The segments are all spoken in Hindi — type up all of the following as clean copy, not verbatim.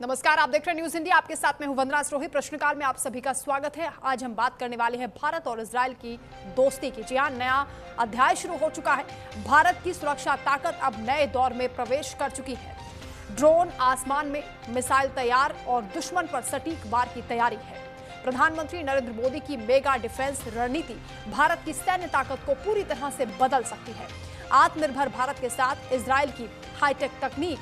नमस्कार, आप देख रहे हैं न्यूज इंडिया। आपके साथ में हूं वंदना सरोही। प्रश्नकाल में आप सभी का स्वागत है। आज हम बात करने वाले हैं भारत और इजराइल की दोस्ती की। जी हां, नया अध्याय शुरू हो चुका है। भारत की सुरक्षा ताकत अब नए दौर में प्रवेश कर चुकी है। ड्रोन आसमान में, मिसाइल तैयार और दुश्मन पर सटीक वार की तैयारी है। प्रधानमंत्री नरेंद्र मोदी की मेगा डिफेंस रणनीति भारत की सैन्य ताकत को पूरी तरह से बदल सकती है। आत्मनिर्भर भारत के साथ इजराइल की हाईटेक तकनीक,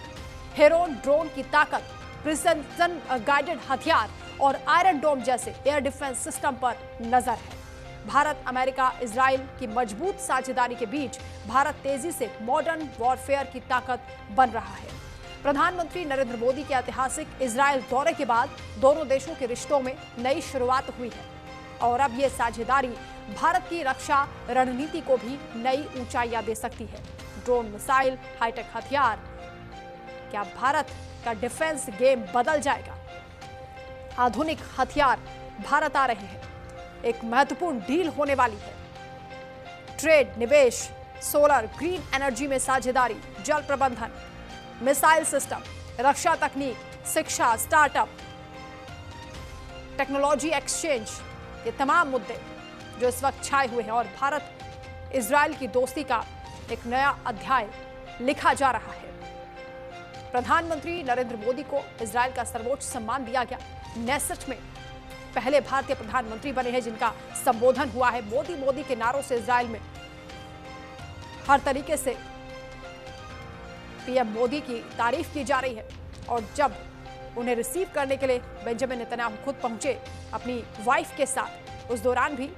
हेरोन ड्रोन की ताकत, प्रिसिजन गाइडेड हथियार और आयरन डोम जैसे एयर डिफेंस सिस्टम पर नजर है। भारत अमेरिका इजराइल की मजबूत साझेदारी के बीच भारत तेजी से मॉडर्न वॉरफेयर की ताकत बन रहा है। प्रधानमंत्री नरेंद्र मोदी के ऐतिहासिक इजराइल दौरे के बाद दोनों देशों के रिश्तों में नई शुरुआत हुई है और अब ये साझेदारी भारत की रक्षा रणनीति को भी नई ऊंचाइयां दे सकती है। ड्रोन, मिसाइल, हाईटेक हथियार, क्या भारत का डिफेंस गेम बदल जाएगा? आधुनिक हथियार भारत आ रहे हैं। एक महत्वपूर्ण डील होने वाली है। ट्रेड, निवेश, सोलर, ग्रीन एनर्जी में साझेदारी, जल प्रबंधन, मिसाइल सिस्टम, रक्षा तकनीक, शिक्षा, स्टार्टअप, टेक्नोलॉजी एक्सचेंज, ये तमाम मुद्दे जो इस वक्त छाए हुए हैं और भारत इजराइल की दोस्ती का एक नया अध्याय लिखा जा रहा है। प्रधानमंत्री नरेंद्र मोदी को इजराइल का सर्वोच्च सम्मान दिया गया। नेसेट में पहले भारतीय प्रधानमंत्री बने हैं जिनका संबोधन हुआ है। मोदी मोदी के नारों से इजराइल में हर तरीके से पीएम मोदी की तारीफ की जा रही है और जब उन्हें रिसीव करने के लिए बेंजामिन नेतन्याहू खुद पहुंचे अपनी वाइफ के साथ, उस दौरान भी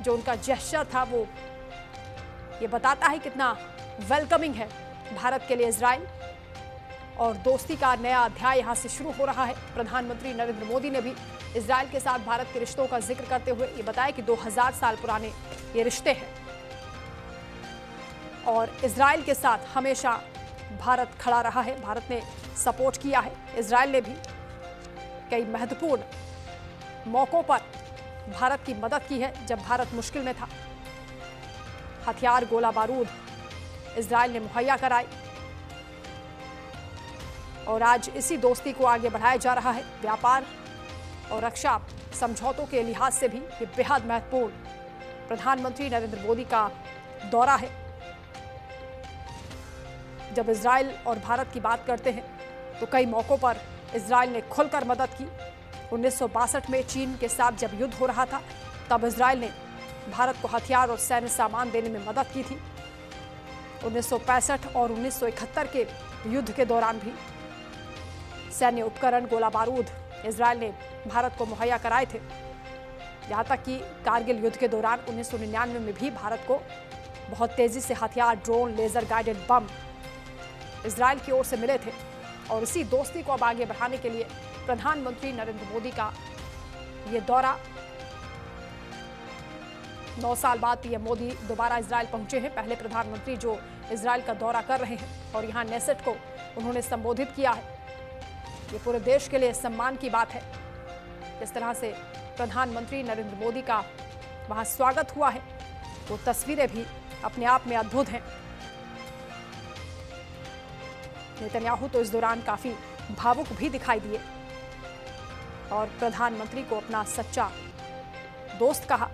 जो उनका जेस्चर था वो ये बताता है कितना वेलकमिंग है भारत के लिए इजराइल और दोस्ती का नया अध्याय यहां से शुरू हो रहा है। प्रधानमंत्री नरेंद्र मोदी ने भी इजराइल के साथ भारत के रिश्तों का जिक्र करते हुए ये बताया कि 2000 साल पुराने ये रिश्ते हैं और इजराइल के साथ हमेशा भारत खड़ा रहा है। भारत ने सपोर्ट किया है। इजराइल ने भी कई महत्वपूर्ण मौकों पर भारत की मदद की है जब भारत मुश्किल में था। हथियार, गोला बारूद इजराइल ने मुहैया कराए और आज इसी दोस्ती को आगे बढ़ाया जा रहा है। व्यापार और रक्षा समझौतों के लिहाज से भी ये बेहद महत्वपूर्ण प्रधानमंत्री नरेंद्र मोदी का दौरा है। जब इजराइल और भारत की बात करते हैं तो कई मौकों पर इजराइल ने खुलकर मदद की। 1962 में चीन के साथ जब युद्ध हो रहा था तब इजराइल ने भारत को हथियार और सैन्य सामान देने में मदद की थी। 1965 और 1971 के युद्ध के दौरान भी सैन्य उपकरण, गोला बारूद इजराइल ने भारत को मुहैया कराए थे। यहाँ तक कि कारगिल युद्ध के दौरान 1999 में भी भारत को बहुत तेजी से हथियार, drone, laser guided bomb Israel की ओर से मिले थे और इसी दोस्ती को अब आगे बढ़ाने के लिए प्रधानमंत्री नरेंद्र मोदी का ये दौरा। 9 साल बाद पीएम मोदी दोबारा इजराइल पहुंचे हैं। पहले प्रधानमंत्री जो इजराइल का दौरा कर रहे हैं और यहाँ नेसेट को उन्होंने संबोधित किया है। ये पूरे देश के लिए सम्मान की बात है। जिस तरह से प्रधानमंत्री नरेंद्र मोदी का वहां स्वागत हुआ है वो तस्वीरें भी अपने आप में अद्भुत हैं। नेतन्याहू तो इस दौरान काफी भावुक भी दिखाई दिए और प्रधानमंत्री को अपना सच्चा दोस्त कहा।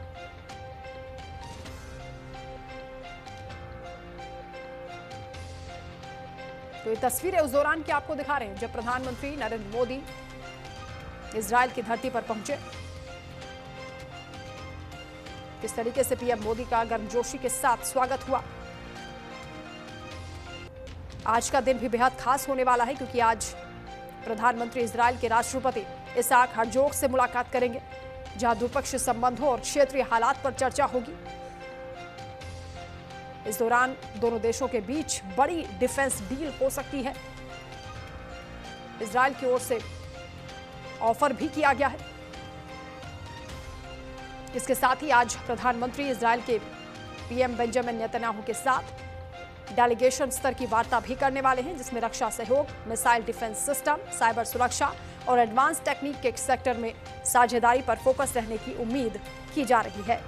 तो ये तस्वीरें उस दौरान की आपको दिखा रहे हैं जब प्रधानमंत्री नरेंद्र मोदी इजराइल की धरती पर पहुंचे। किस तरीके से पीएम मोदी का गर्मजोशी के साथ स्वागत हुआ। आज का दिन भी बेहद खास होने वाला है क्योंकि आज प्रधानमंत्री इजराइल के राष्ट्रपति इसाक हर्जोग से मुलाकात करेंगे जहां द्विपक्षीय संबंधों और क्षेत्रीय हालात पर चर्चा होगी। इस दौरान दोनों देशों के बीच बड़ी डिफेंस डील हो सकती है। इजराइल की ओर से ऑफर भी किया गया है। इसके साथ ही आज प्रधानमंत्री इजराइल के पीएम बेंजामिन नेतन्याहू के साथ डेलीगेशन स्तर की वार्ता भी करने वाले हैं जिसमें रक्षा सहयोग, मिसाइल डिफेंस सिस्टम, साइबर सुरक्षा और एडवांस टेक्निक के सेक्टर में साझेदारी पर फोकस रहने की उम्मीद की जा रही है।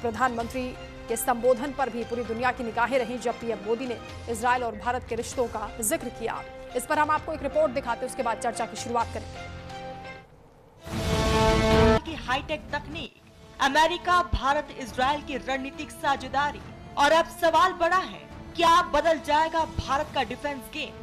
प्रधानमंत्री के संबोधन पर भी पूरी दुनिया की निगाहें रहीं जब पीएम मोदी ने इजरायल और भारत के रिश्तों का जिक्र किया। इस पर हम आपको एक रिपोर्ट दिखाते हैं, उसके बाद चर्चा की शुरुआत करेंगे। हाईटेक तकनीक, अमेरिका भारत इजरायल की रणनीतिक साझेदारी, और अब सवाल बड़ा है, क्या बदल जाएगा भारत का डिफेंस गेम?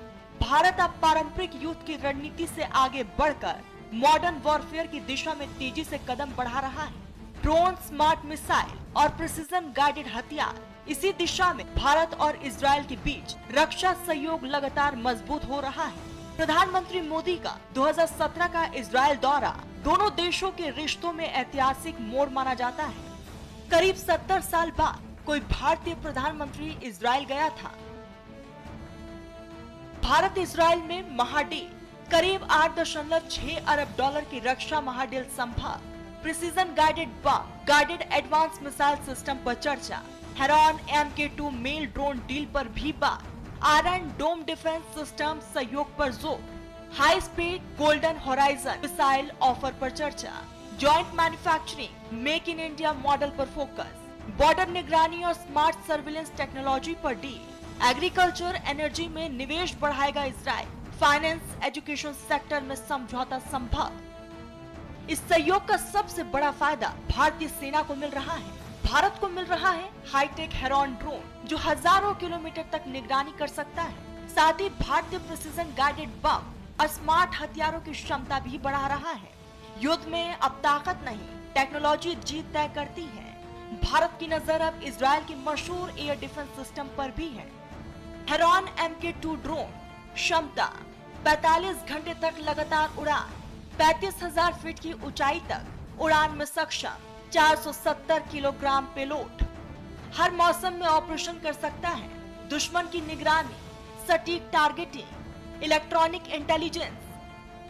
भारत अब पारंपरिक युद्ध की रणनीति से आगे बढ़कर मॉडर्न वॉरफेयर की दिशा में तेजी से कदम बढ़ा रहा है। ड्रोन, स्मार्ट मिसाइल और प्रिसीजन गाइडेड हथियार, इसी दिशा में भारत और इजरायल के बीच रक्षा सहयोग लगातार मजबूत हो रहा है। प्रधानमंत्री मोदी का 2017 का इजरायल दौरा दोनों देशों के रिश्तों में ऐतिहासिक मोड़ माना जाता है। करीब 70 साल बाद कोई भारतीय प्रधानमंत्री इजरायल गया था। भारत इजरायल में महाडील, करीब 8.6 अरब डॉलर की रक्षा महाडील संभाग, precision guided bomb, guided advance missile system पर चर्चा, heron MK2 mail drone deal पर भी बात, आयरन डोम डिफेंस सिस्टम सहयोग पर जोर, high speed golden horizon missile offer पर चर्चा, joint manufacturing, make in India model पर फोकस, बॉर्डर निगरानी और स्मार्ट सर्विलेंस टेक्नोलॉजी पर डील, एग्रीकल्चर एनर्जी में निवेश बढ़ाएगा इजरायल, फाइनेंस एजुकेशन सेक्टर में समझौता संभव। इस सहयोग का सबसे बड़ा फायदा भारतीय सेना को मिल रहा है। भारत को मिल रहा है हाईटेक हेरॉन ड्रोन जो हजारों किलोमीटर तक निगरानी कर सकता है। साथ ही भारतीय प्रिसीजन गाइडेड बम और स्मार्ट हथियारों की क्षमता भी बढ़ा रहा है। युद्ध में अब ताकत नहीं, टेक्नोलॉजी जीत तय करती है। भारत की नजर अब इजरायल की मशहूर एयर डिफेंस सिस्टम पर भी है। हेरॉन MK2 ड्रोन, क्षमता 45 घंटे तक लगातार उड़ान, 35,000 फीट की ऊंचाई तक उड़ान में सक्षम, 470 किलोग्राम पेलोड, हर मौसम में ऑपरेशन कर सकता है। दुश्मन की निगरानी, सटीक टारगेटिंग, इलेक्ट्रॉनिक इंटेलिजेंस,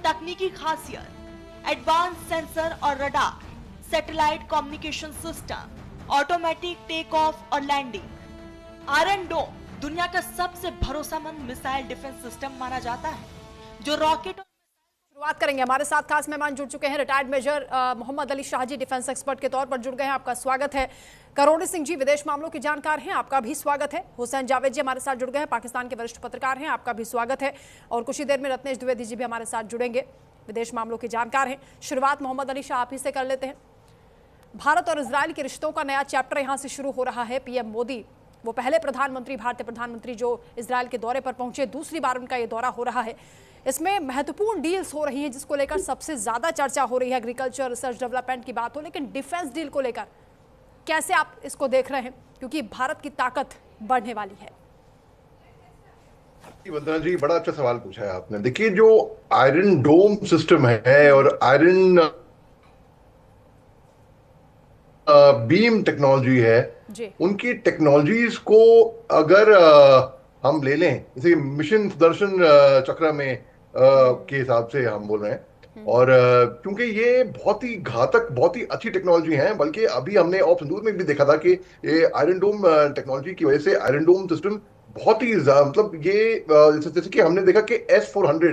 तकनीकी खासियत, एडवांस सेंसर और radar, satellite communication system, automatic take off और लैंडिंग। आयरन डोम दुनिया का सबसे भरोसेमंद मिसाइल डिफेंस सिस्टम माना जाता है जो रॉकेट। शुरुआत करेंगे। हमारे साथ खास मेहमान जुड़ चुके हैं, retired major Mohammad Ali Shah ji defence expert के तौर पर जुड़ गए हैं, आपका स्वागत है। करोड़ी सिंह जी विदेश मामलों के जानकार हैं, आपका भी स्वागत है। हुसैन जावेद जी हमारे साथ जुड़ गए हैं, पाकिस्तान के वरिष्ठ पत्रकार हैं, आपका भी स्वागत है। और कुछ ही देर में रत्नेश द्विवेदी जी भी हमारे साथ जुड़ेंगे, विदेश मामलों के जानकार हैं। शुरुआत मोहम्मद अली शाह आप ही से कर लेते हैं। भारत और इजरायल के रिश्तों का नया चैप्टर यहां से शुरू हो रहा है। पीएम मोदी वो पहले प्रधानमंत्री, भारतीय प्रधानमंत्री जो इजरायल के दौरे पर पहुंचे, दूसरी बार उनका ये दौरा हो रहा है। इसमें महत्वपूर्ण डील्स हो रही हैं जिसको लेकर सबसे ज्यादा चर्चा हो रही है। एग्रीकल्चर, रिसर्च डेवलपमेंट की बात हो, लेकिन डिफेंस डील को लेकर कैसे आप इसको देख रहे हैं, क्योंकि भारत की ताकत बढ़ने वाली है। वंदना जी, बड़ा अच्छा सवाल पूछा है आपने। देखिए, जो आयरन डोम सिस्टम है और आयरन बीम टेक्नोलॉजी है, उनकी टेक्नोलॉजीज को अगर हम ले लें, जैसे मिशन सुदर्शन चक्र में के हिसाब से हम बोल रहे हैं, और क्योंकि ये बहुत ही घातक, बहुत ही अच्छी टेक्नोलॉजी है, बल्कि अभी हमने ऑफ संदूर में भी देखा था कि ये आयरन डोम टेक्नोलॉजी की वजह से आयरन डोम सिस्टम बहुत ही मतलब ये जैसे कि हमने देखा कि S-400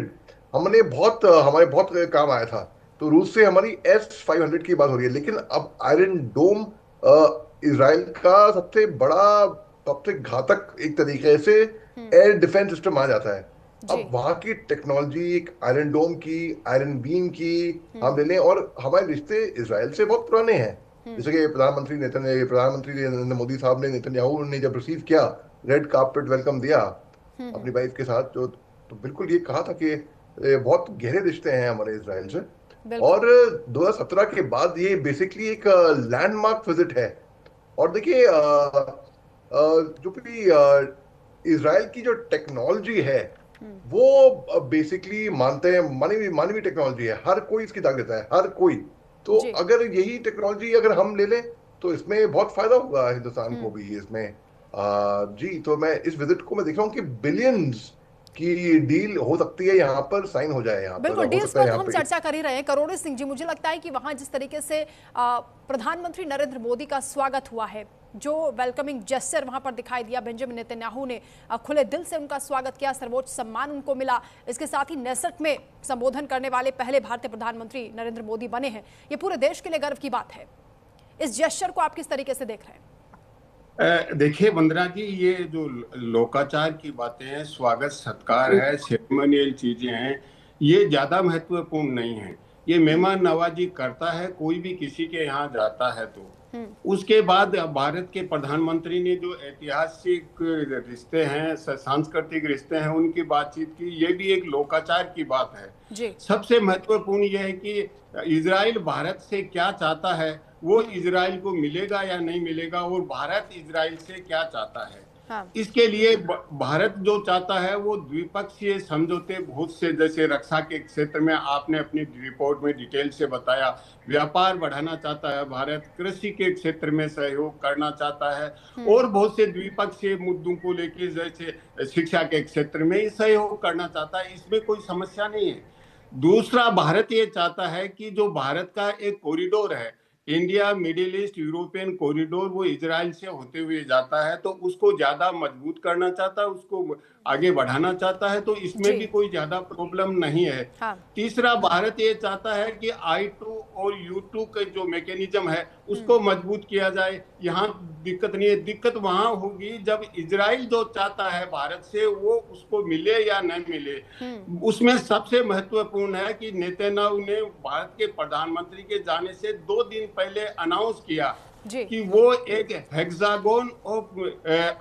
हमने बहुत हमारे बहुत काम आया था, तो रूस से हमारी S-500 की बात हो रही है। लेकिन अब आयरन डोम इजराइल का सबसे बड़ा, सबसे घातक एक तरीके से एयर डिफेंस सिस्टम आ जाता है। अब वहां की टेक्नोलॉजी, एक आयरन डोम की, आयरन बीम की हम ले लें, और हमारे रिश्ते इजराइल से बहुत पुराने हैं। जैसे कि प्रधानमंत्री नरेंद्र मोदी साहब ने, नेतन्याहू ने जब रिसीव किया, रेड कार्पेट वेलकम दिया अपनी वाइफ के साथ, जो तो बिल्कुल ये कहा था कि बहुत गहरे रिश्ते हैं हमारे इजराइल से। और 2017 के बाद ये बेसिकली एक लैंडमार्क विजिट है। और देखिए, जो भी इजराइल की जो टेक्नोलॉजी है वो बेसिकली मानते हैं मानवीय टेक्नोलॉजी है, हर कोई इसकी दाग देता है, हर कोई। तो अगर यही टेक्नोलॉजी अगर हम ले लें तो इसमें बहुत फायदा होगा हिंदुस्तान को भी इसमें। जी, तो मैं इस विजिट को मैं देख रहा हूँ कि बिलियंस की डील हो सकती है, यहाँ पर साइन हो जाए। यहाँ बिल्कुल, डील्स पर तो हम चर्चा कर ही रहे हैं। करोड़ी सिंह जी, मुझे लगता है कि वहां जिस तरीके से प्रधानमंत्री नरेंद्र मोदी का स्वागत हुआ है, जो वेलकमिंग जेस्चर वहां पर दिखाई दिया, बेंजामिन नेतन्याहू ने खुले दिल से उनका स्वागत किया, सर्वोच्च सम्मान उनको मिला। इसके साथ ही नेसेट में संबोधन करने वाले पहले भारतीय प्रधानमंत्री नरेंद्र मोदी बने हैं। ये पूरे देश के लिए गर्व की बात है। इस जेस्चर को आप किस तरीके से देख रहे हैं? देखिए वंदना जी, ये जो लोकाचार की बातें हैं, स्वागत सत्कार है, सेरेमोनियल चीजें हैं, ये ज्यादा महत्वपूर्ण नहीं है। ये मेहमान नवाजी करता है कोई भी किसी के यहाँ जाता है तो। उसके बाद भारत के प्रधानमंत्री ने जो ऐतिहासिक रिश्ते हैं, सांस्कृतिक रिश्ते हैं, उनकी बातचीत की, ये भी एक लोकाचार की बात है जी। सबसे महत्वपूर्ण यह है कि इजराइल भारत से क्या चाहता है, वो इजराइल को मिलेगा या नहीं मिलेगा, और भारत इजराइल से क्या चाहता है। हाँ। इसके लिए भारत जो चाहता है वो द्विपक्षीय समझौते बहुत से, जैसे रक्षा के क्षेत्र में आपने अपनी रिपोर्ट में डिटेल से बताया, व्यापार बढ़ाना चाहता है भारत, कृषि के क्षेत्र में सहयोग करना चाहता है, और बहुत से द्विपक्षीय मुद्दों को लेकर जैसे शिक्षा के क्षेत्र में सहयोग करना चाहता है। इसमें कोई समस्या नहीं है। दूसरा, भारत ये चाहता है कि जो भारत का एक कॉरिडोर है, India middle east European corridor, वो इजराइल से होते हुए जाता है, तो उसको ज्यादा मजबूत करना चाहता है, उसको आगे बढ़ाना चाहता है, तो इसमें भी कोई ज्यादा प्रॉब्लम नहीं है। हाँ। तीसरा, भारत ये चाहता है कि I2 और U2 का जो मैकेनिज्म है उसको मजबूत किया जाए। यहाँ दिक्कत नहीं है, दिक्कत वहां होगी जब इजराइल जो चाहता है भारत से वो उसको मिले या नहीं मिले। उसमें सबसे महत्वपूर्ण है कि नेतन्याहू ने भारत के प्रधानमंत्री के जाने से 2 दिन पहले अनाउंस किया कि वो एक हेक्सागोन ऑफ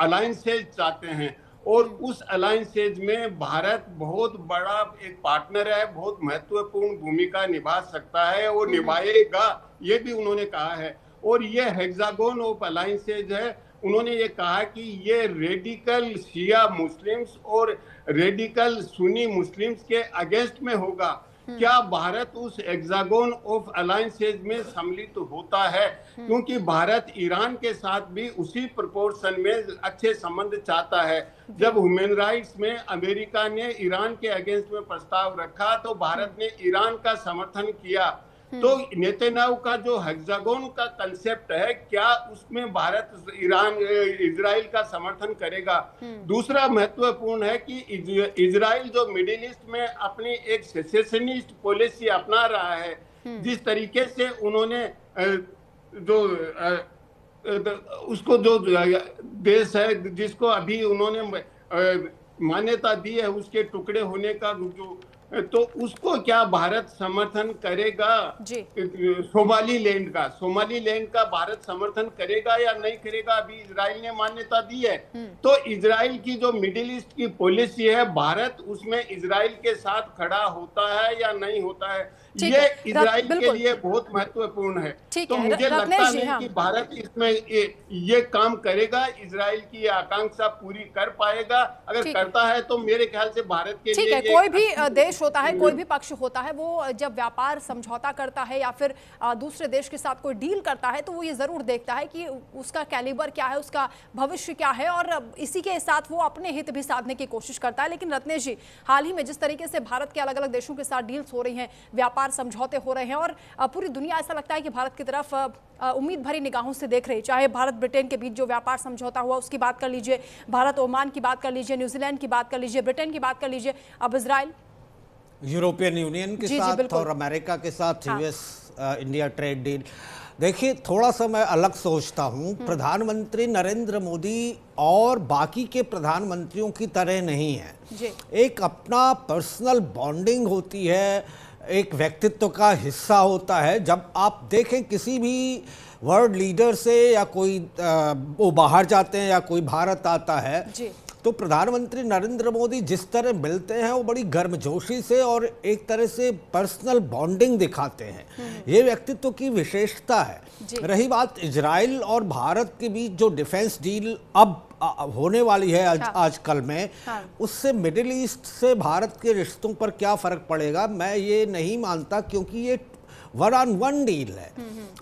अलायंसेज चाहते हैं, और उस अलायंसेज में भारत बहुत बड़ा एक पार्टनर है, बहुत महत्वपूर्ण भूमिका निभा सकता है और निभाएगा, ये भी उन्होंने कहा है। और ये हेक्सागोन ऑफ अलायंसेज है, उन्होंने ये कहा कि ये रेडिकल शिया मुस्लिम्स और रेडिकल सुन्नी मुस्लिम्स के अगेंस्ट में होगा। क्या भारत उस हेक्सागोन ऑफ अलायंसेज में सम्मिलित होता है? क्योंकि भारत ईरान के साथ भी उसी प्रोपोर्शन में अच्छे संबंध चाहता है। जब ह्यूमन राइट्स में अमेरिका ने ईरान के अगेंस्ट में प्रस्ताव रखा तो भारत ने ईरान का समर्थन किया। तो नेतन्याहू का जो हेक्सागोन का कंसेप्ट है, क्या उसमें भारत इजराइल का समर्थन करेगा? दूसरा महत्वपूर्ण है कि इजराइल जो मिडिल ईस्ट में अपनी एक सेसेशनिस्ट पॉलिसी अपना रहा है, जिस तरीके से उन्होंने उसको जो देश है जिसको अभी उन्होंने मान्यता दी है उसके टुकड़े होने का, जो तो उसको क्या भारत समर्थन करेगा? सोमालीलैंड का भारत समर्थन करेगा या नहीं करेगा? अभी इजराइल ने मान्यता दी है। तो इजराइल की जो मिडिल ईस्ट की पॉलिसी है, भारत उसमें इजराइल के साथ खड़ा होता है या नहीं होता है, ये इजराइल के लिए बहुत महत्वपूर्ण है। तो मुझे लगता नहीं कि भारत इसमें ये काम करेगा, इजराइल की आकांक्षा पूरी कर पाएगा। अगर करता है तो मेरे ख्याल से भारत के लिए कोई भी देश होता है, कोई भी पक्ष होता है, वो जब व्यापार समझौता करता है या फिर दूसरे देश के साथ कोई डील करता है तो वो ये जरूर देखता है कि उसका कैलिबर क्या है, उसका भविष्य क्या है, और इसी के साथ वो अपने हित भी साधने की कोशिश करता है। लेकिन रत्नेश जी, हाल ही में जिस तरीके से भारत के अलग अलग देशों के साथ डील्स हो रही हैं, व्यापार समझौते हो रहे हैं, और पूरी दुनिया ऐसा लगता है कि भारत की तरफ उम्मीद भरी निगाहों से देख रही है। चाहे भारत ब्रिटेन के बीच जो व्यापार समझौता हुआ उसकी बात कर लीजिए, भारत ओमान की बात कर लीजिए, न्यूजीलैंड की बात कर लीजिए, ब्रिटेन की बात कर लीजिए, अब इजराइल, यूरोपियन यूनियन के साथ और अमेरिका के साथ यूएस इंडिया ट्रेड डील। देखिए, थोड़ा सा मैं अलग सोचता हूँ। प्रधानमंत्री नरेंद्र मोदी और बाकी के प्रधानमंत्रियों की तरह नहीं है। एक अपना पर्सनल बॉन्डिंग होती है, एक व्यक्तित्व का हिस्सा होता है। जब आप देखें किसी भी वर्ल्ड लीडर से या कोई वो बाहर जाते हैं या कोई भारत आता है, तो प्रधानमंत्री नरेंद्र मोदी जिस तरह मिलते हैं वो बड़ी गर्मजोशी से और एक तरह से पर्सनल बॉन्डिंग दिखाते हैं। ये व्यक्तित्व की विशेषता है। रही बात इजराइल और भारत के बीच जो डिफेंस डील अब होने वाली है आजकल में, उससे मिडिल ईस्ट से भारत के रिश्तों पर क्या फर्क पड़ेगा, मैं ये नहीं मानता, क्योंकि ये 1-on-1 डील है।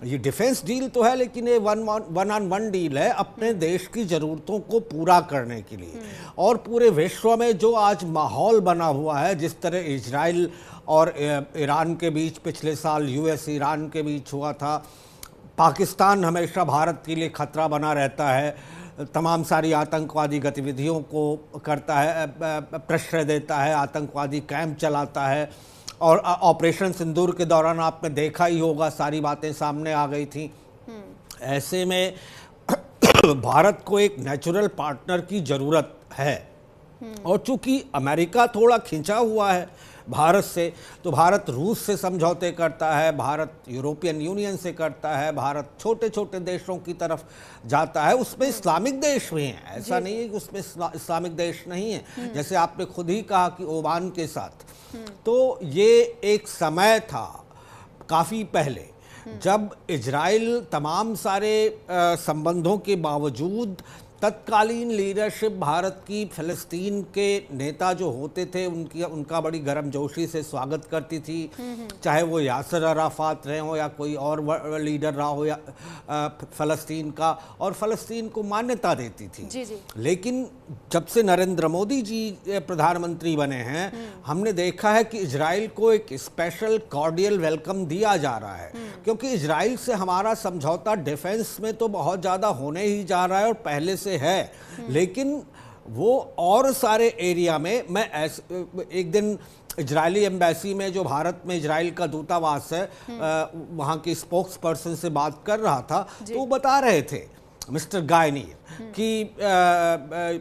ये डिफेंस डील तो है, लेकिन ये 1-on-1 डील है अपने देश की ज़रूरतों को पूरा करने के लिए। और पूरे विश्व में जो आज माहौल बना हुआ है, जिस तरह इजराइल और ईरान के बीच पिछले साल यूएस ईरान के बीच हुआ था, पाकिस्तान हमेशा भारत के लिए खतरा बना रहता है, तमाम सारी आतंकवादी गतिविधियों को करता है, प्रश्रय देता है, आतंकवादी कैंप चलाता है, और ऑपरेशन सिंदूर के दौरान आपने देखा ही होगा, सारी बातें सामने आ गई थी। ऐसे में भारत को एक नेचुरल पार्टनर की जरूरत है। और चूंकि अमेरिका थोड़ा खिंचा हुआ है भारत से, तो भारत रूस से समझौते करता है, भारत यूरोपियन यूनियन से करता है, भारत छोटे छोटे देशों की तरफ जाता है। उसमें इस्लामिक देश भी हैं, ऐसा नहीं है कि उसमें इस्लामिक देश नहीं है। जैसे आपने खुद ही कहा कि ओमान के साथ, तो ये एक समय था काफ़ी पहले जब इजराइल तमाम सारे संबंधों के बावजूद तत्कालीन लीडरशिप भारत की फ़लस्तीन के नेता जो होते थे उनका बड़ी गर्मजोशी से स्वागत करती थी, चाहे वो यासर अराफात रहे हो या कोई और लीडर रहा हो या फ़लस्तीन का, और फ़लस्तीन को मान्यता देती थी। जी जी। लेकिन जब से नरेंद्र मोदी जी प्रधानमंत्री बने हैं, हमने देखा है कि इजराइल को एक स्पेशल कॉर्डियल वेलकम दिया जा रहा है, क्योंकि इजराइल से हमारा समझौता डिफेंस में तो बहुत ज़्यादा होने ही जा रहा है और पहले से है, लेकिन वो और सारे एरिया में, मैं एक दिन इजरायली एम्बेसी में जो भारत में इजराइल का दूतावास है वहाँ के स्पोक्स पर्सन से बात कर रहा था, तो वो बता रहे थे मिस्टर गायनीर कि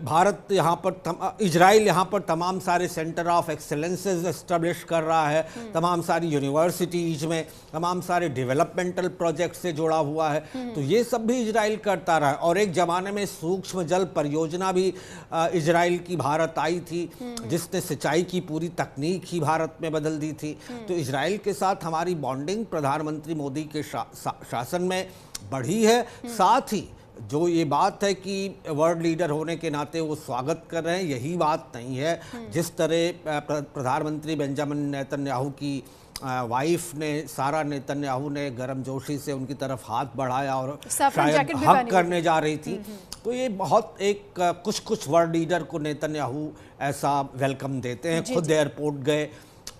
भारत यहाँ पर इजराइल यहाँ पर तमाम सारे सेंटर ऑफ एक्सेलेंसेस एस्टेब्लिश कर रहा है, तमाम सारी यूनिवर्सिटीज में तमाम सारे डेवलपमेंटल प्रोजेक्ट से जुड़ा हुआ है। तो ये सब भी इजराइल करता रहा है। और एक ज़माने में सूक्ष्म जल परियोजना भी इजराइल की भारत आई थी, जिसने सिंचाई की पूरी तकनीक ही भारत में बदल दी थी। तो इजराइल के साथ हमारी बॉन्डिंग प्रधानमंत्री मोदी के शासन में बढ़ी है। साथ ही जो ये बात है कि वर्ल्ड लीडर होने के नाते वो स्वागत कर रहे हैं, यही बात नहीं है। जिस तरह प्रधानमंत्री बेंजामिन नेतन्याहू की वाइफ ने, सारा नेतन्याहू ने गर्मजोशी से उनकी तरफ हाथ बढ़ाया और शायद हक करने जा रही थी, तो ये बहुत एक कुछ वर्ल्ड लीडर को नेतन्याहू ऐसा वेलकम देते हैं। खुद एयरपोर्ट गए,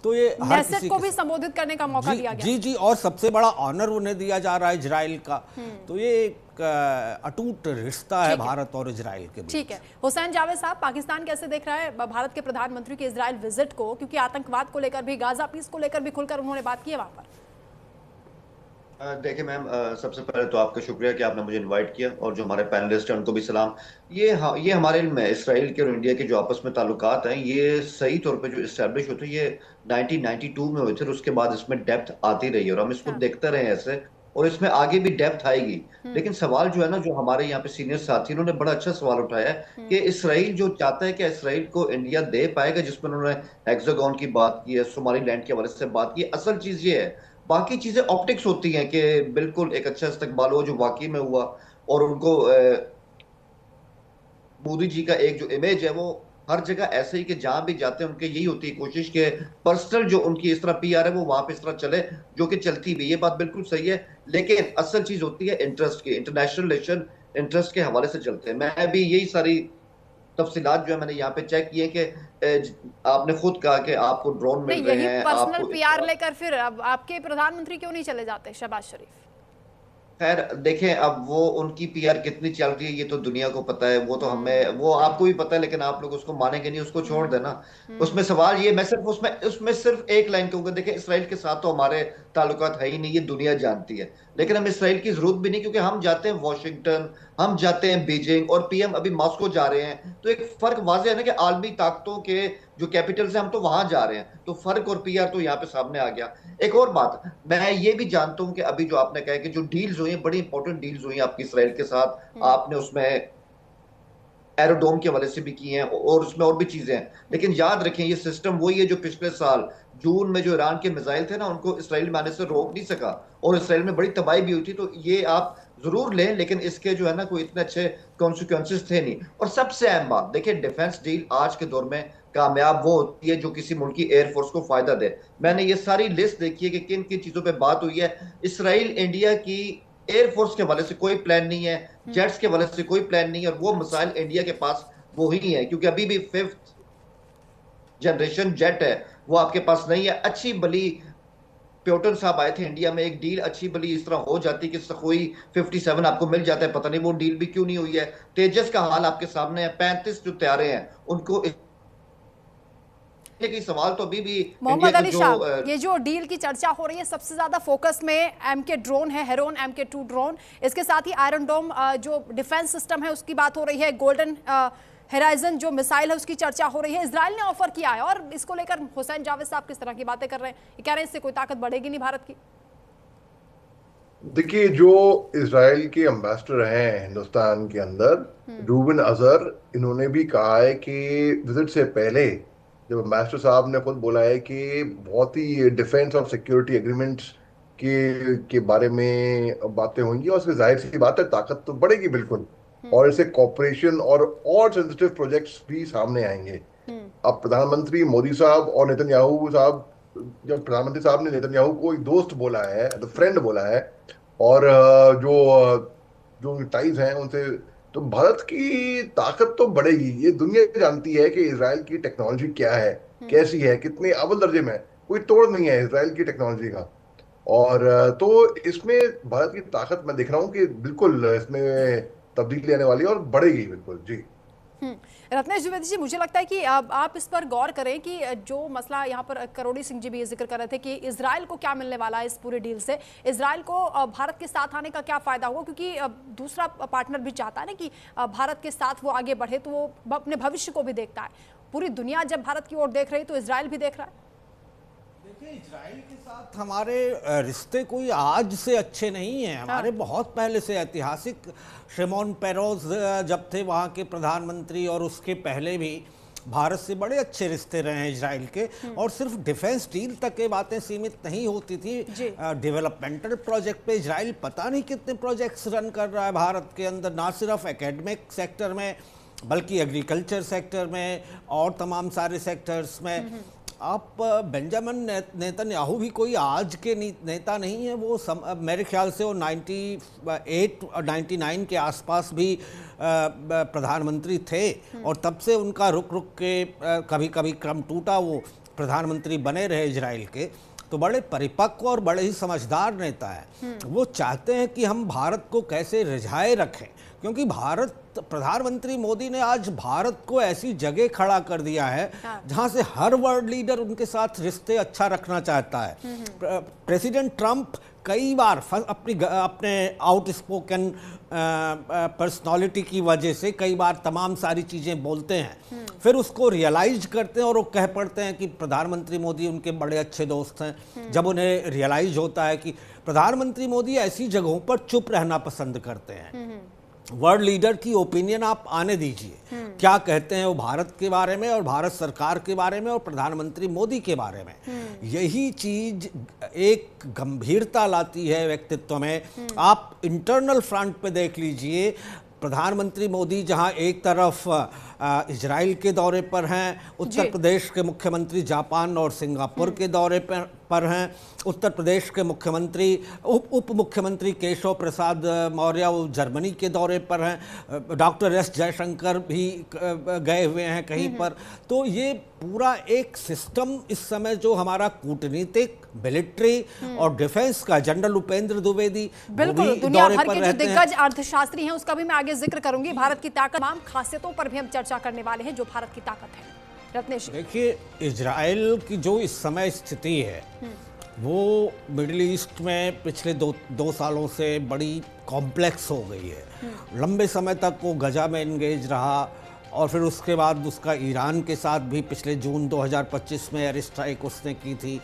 तो ये हर किसी को भी संबोधित करने का मौका दिया गया। जी जी, और सबसे बड़ा ऑनर उन्हें दिया जा रहा है इजराइल का। तो ये एक अटूट रिश्ता है भारत और इजराइल के बीच। ठीक है, हुसैन जावेद साहब, पाकिस्तान कैसे देख रहा है भारत के प्रधानमंत्री के इजराइल विजिट को, क्योंकि आतंकवाद को लेकर भी, गाजा पीस को लेकर भी खुलकर उन्होंने बात की है वहां पर। देखिए मैम, सबसे पहले तो आपका शुक्रिया कि आपने मुझे इनवाइट किया, और जो हमारे पैनलिस्ट हैं उनको भी सलाम। ये हमारे इल्म में इसराइल के और इंडिया के जो आपस में ताल्लुकात हैं, ये सही तौर पे जो इस्टेब्लिश होते हैं ये 1992 में हुए थे, और उसके बाद इसमें डेप्थ आती रही है और हम इसको देखते रहे ऐसे, और इसमें आगे भी डेप्थ आएगी। लेकिन सवाल जो है ना, जो हमारे यहाँ पे सीनियर साथी, उन्होंने बड़ा अच्छा सवाल उठाया है कि इसराइल जो चाहता है कि इसराइल को इंडिया दे पाएगा, जिसमें उन्होंने हेक्सागोन की बात की है, सोमालीलैंड के हवाले से बात की। असल चीज ये है, बाकी चीजें ऑप्टिक्स होती हैं कि बिल्कुल एक अच्छा इस्तकबाल हो जो वाकई में हुआ, और उनको मोदी जी का एक जो इमेज है वो हर जगह ऐसे ही कि जहां भी जाते हैं उनके यही होती है कोशिश के पर्सनल जो उनकी इस तरह पीआर है वो वहां पे इस तरह चले, जो कि चलती भी, ये बात बिल्कुल सही है। लेकिन असल चीज होती है इंटरेस्ट की, इंटरनेशनल रिलेशन इंटरेस्ट के हवाले से चलते हैं। मैं भी यही सारी तफसीलात जो है मैंने यहाँ पे चेक किए कि आपने खुद कहा कि आपको ड्रोन मिल रहे हैं, पर्सनल पीआर लेकर फिर अब आपके प्रधानमंत्री क्यों नहीं चले जाते शहबाज शरीफ? खैर देखें, अब वो उनकी पीआर कितनी चल रही है ये तो दुनिया को पता है, वो तो हमें, वो आपको भी पता है, लेकिन आप लोग उसको मानेंगे नहीं, उसको छोड़ देना। उसमें सवाल ये, मैं सिर्फ उसमें सिर्फ एक लाइन कहूंगा। देखिए, इसराइल के साथ तो हमारे ताल्लुकात है ही नहीं, ये दुनिया जानती है, लेकिन हम इसराइल की जरूरत भी नहीं, क्योंकि हम जाते हैं वॉशिंगटन, हम जाते हैं बीजिंग, और पीएम अभी मॉस्को जा रहे हैं। तो एक फर्क वाज़ेह है ना कि आलमी ताकतों के जो कैपिटल्स हैं हम तो वहां जा रहे हैं, तो फर्क और पीआर तो यहाँ पे सामने आ गया। एक और बात, मैं ये भी जानता हूं कि अभी जो आपने कहा कि जो डील्स हुई हैं, बड़ी इंपॉर्टेंट डील्स हुई हैं आपकी इसराइल के साथ, आपने उसमें एरोडोम के हवाले से भी की हैं और उसमें और भी चीजें हैं। लेकिन याद रखें, ये सिस्टम वही है जो पिछले साल जून में जो ईरान के मिसाइल थे ना, उनको इसराइल में आने से रोक नहीं सका, और इसराइल में बड़ी तबाही भी हुई थी। तो ये आप जरूर लें, लेकिन इसके जो है ना कोई इतने अच्छे कॉन्सिक्वेंसेस थे नहीं। और सबसे अहम बात, देखिए, डिफेंस डील आज के दौर में कामयाब वो होती है जो किसी मुल्क की एयरफोर्स को फायदा दे। मैंने ये सारी लिस्ट देखी है कि किन किन चीजों पे बात हुई है। इसराइल इंडिया की एयरफोर्स के हवाले से कोई प्लान नहीं है, जेट्स के हवाले से कोई प्लान नहीं है, और वो मिसाइल इंडिया के पास वो ही है, क्योंकि अभी भी 5th जनरेशन जेट है वो आपके पास नहीं है। अच्छी भली प्योटन साहब आए थे इंडिया में, एक डील अच्छी भली इस तरह हो जाती कि सखोई 57 आपको मिल जाता है, पता नहीं वो डील भी क्यों नहीं हुई है। तेजस का हाल आपके सामने है, 35 जो तैयारे हैं उनको की सवाल तो अभी भी मोहम्मद अली शाह, ये जो डील की चर्चा हो रही है सबसे ज्यादा फोकस में MK ड्रोन है, हेरोन MK2 ड्रोन, इसके साथ ही आयरन डोम जो डिफेंस सिस्टम है उसकी बात हो रही है, गोल्डन हेराइजन जो मिसाइल है उसकी चर्चा हो रही है। इजराइल ने ऑफर किया है और इसको लेकर हुसैन जावेद साहब किस तरह की बातें कर रहे हैं, ये कह रहे हैं इससे कोई ताकत बढ़ेगी नहीं भारत की। देखिए, जो इजराइल के एम्बेसडर हैं हिंदुस्तान के अंदर, रूबन अजहर, इन्होंने भी कहा है कि विजिट से पहले जब एम्बेसडर साहब ने खुद बोला है कि बहुत ही डिफेंस और सिक्योरिटी एग्रीमेंट्स के बारे में बातें होंगी और उसकी जाहिर सी बात है ताकत तो बढ़ेगी बिल्कुल, और इससे कॉपरेशन और सेंसिटिव प्रोजेक्ट्स भी सामने आएंगे। अब प्रधानमंत्री मोदी साहब और नेतन्याहू साहब, जब प्रधानमंत्री साहब ने नेतन्याहू को एक दोस्त बोला है, फ्रेंड बोला है, और जो टाइज हैं उनसे, तो भारत की ताकत तो बढ़ेगी। ये दुनिया जानती है कि इजराइल की टेक्नोलॉजी क्या है, कैसी है, कितने अव्वल दर्जे में है, कोई तोड़ नहीं है इजराइल की टेक्नोलॉजी का। और तो इसमें भारत की ताकत मैं देख रहा हूँ कि बिल्कुल इसमें तब्दीली आने वाली है और बढ़ेगी बिल्कुल। जी रत्नेश द्विवेदी जी, मुझे लगता है कि आप इस पर गौर करें कि जो मसला यहाँ पर करोड़ी सिंह जी भी ये जिक्र कर रहे थे कि इजराइल को क्या मिलने वाला है इस पूरे डील से, इजराइल को भारत के साथ आने का क्या फायदा होगा, क्योंकि दूसरा पार्टनर भी चाहता है ना कि भारत के साथ वो आगे बढ़े, तो वो अपने भविष्य को भी देखता है। पूरी दुनिया जब भारत की ओर देख रही है तो इजराइल भी देख रहा है। देखिए, इजराइल के साथ हमारे रिश्ते कोई आज से अच्छे नहीं हैं, हमारे बहुत पहले से ऐतिहासिक। शिमोन पेरोज जब थे वहाँ के प्रधानमंत्री, और उसके पहले भी भारत से बड़े अच्छे रिश्ते रहे हैं इजराइल के, और सिर्फ डिफेंस डील तक के बातें सीमित नहीं होती थी। डेवलपमेंटल प्रोजेक्ट पे इजराइल पता नहीं कितने प्रोजेक्ट्स रन कर रहा है भारत के अंदर, ना सिर्फ एकेडमिक सेक्टर में बल्कि एग्रीकल्चर सेक्टर में और तमाम सारे सेक्टर्स में। आप बेंजामिन नेतन्याहू भी कोई आज के नेता नहीं है, वो मेरे ख्याल से वो 98 और 99 के आसपास भी प्रधानमंत्री थे, और तब से उनका रुक रुक के कभी कभी क्रम टूटा, वो प्रधानमंत्री बने रहे इजराइल के। तो बड़े परिपक्व और बड़े ही समझदार नेता हैं। वो चाहते हैं कि हम भारत को कैसे रिझाए रखें, क्योंकि प्रधानमंत्री मोदी ने आज भारत को ऐसी जगह खड़ा कर दिया है जहां से हर वर्ल्ड लीडर उनके साथ रिश्ते अच्छा रखना चाहता है। प्रेसिडेंट ट्रंप कई बार अपने आउटस्पोकन पर्सनालिटी की वजह से कई बार तमाम सारी चीज़ें बोलते हैं, फिर उसको रियलाइज करते हैं और वो कह पड़ते हैं कि प्रधानमंत्री मोदी उनके बड़े अच्छे दोस्त हैं। जब उन्हें रियलाइज होता है कि प्रधानमंत्री मोदी ऐसी जगहों पर चुप रहना पसंद करते हैं, वर्ल्ड लीडर की ओपिनियन आप आने दीजिए, क्या कहते हैं वो भारत के बारे में और भारत सरकार के बारे में और प्रधानमंत्री मोदी के बारे में। यही चीज एक गंभीरता लाती है व्यक्तित्व में। आप इंटरनल फ्रंट पे देख लीजिए, प्रधानमंत्री मोदी जहां एक तरफ इजराइल के दौरे पर हैं, उत्तर प्रदेश के मुख्यमंत्री जापान और सिंगापुर के दौरे पर हैं, उत्तर प्रदेश के मुख्यमंत्री उप मुख्यमंत्री केशव प्रसाद मौर्य वो जर्मनी के दौरे पर हैं, डॉक्टर एस जयशंकर भी गए हुए हैं कहीं पर। तो ये पूरा एक सिस्टम इस समय जो हमारा कूटनीतिक, मिलिट्री और डिफेंस का, जनरल उपेंद्र द्विवेदी बिल्कुल दुनिया भर के जो दिग्गज अर्थशास्त्री हैं उसका भी मैं आगे जिक्र करूंगी। भारत की ताकत, तमाम खासियतों पर भी हम चर्चा करने वाले हैं जो भारत की ताकत है। रत्नेश, देखिए, इजराइल की जो इस समय स्थिति है वो मिडिल ईस्ट में पिछले दो सालों से बड़ी कॉम्प्लेक्स हो गई है। लंबे समय तक वो गजा में एंगेज रहा, और फिर उसके बाद उसका ईरान के साथ भी पिछले जून 2025 में एयर स्ट्राइक उसने की थी।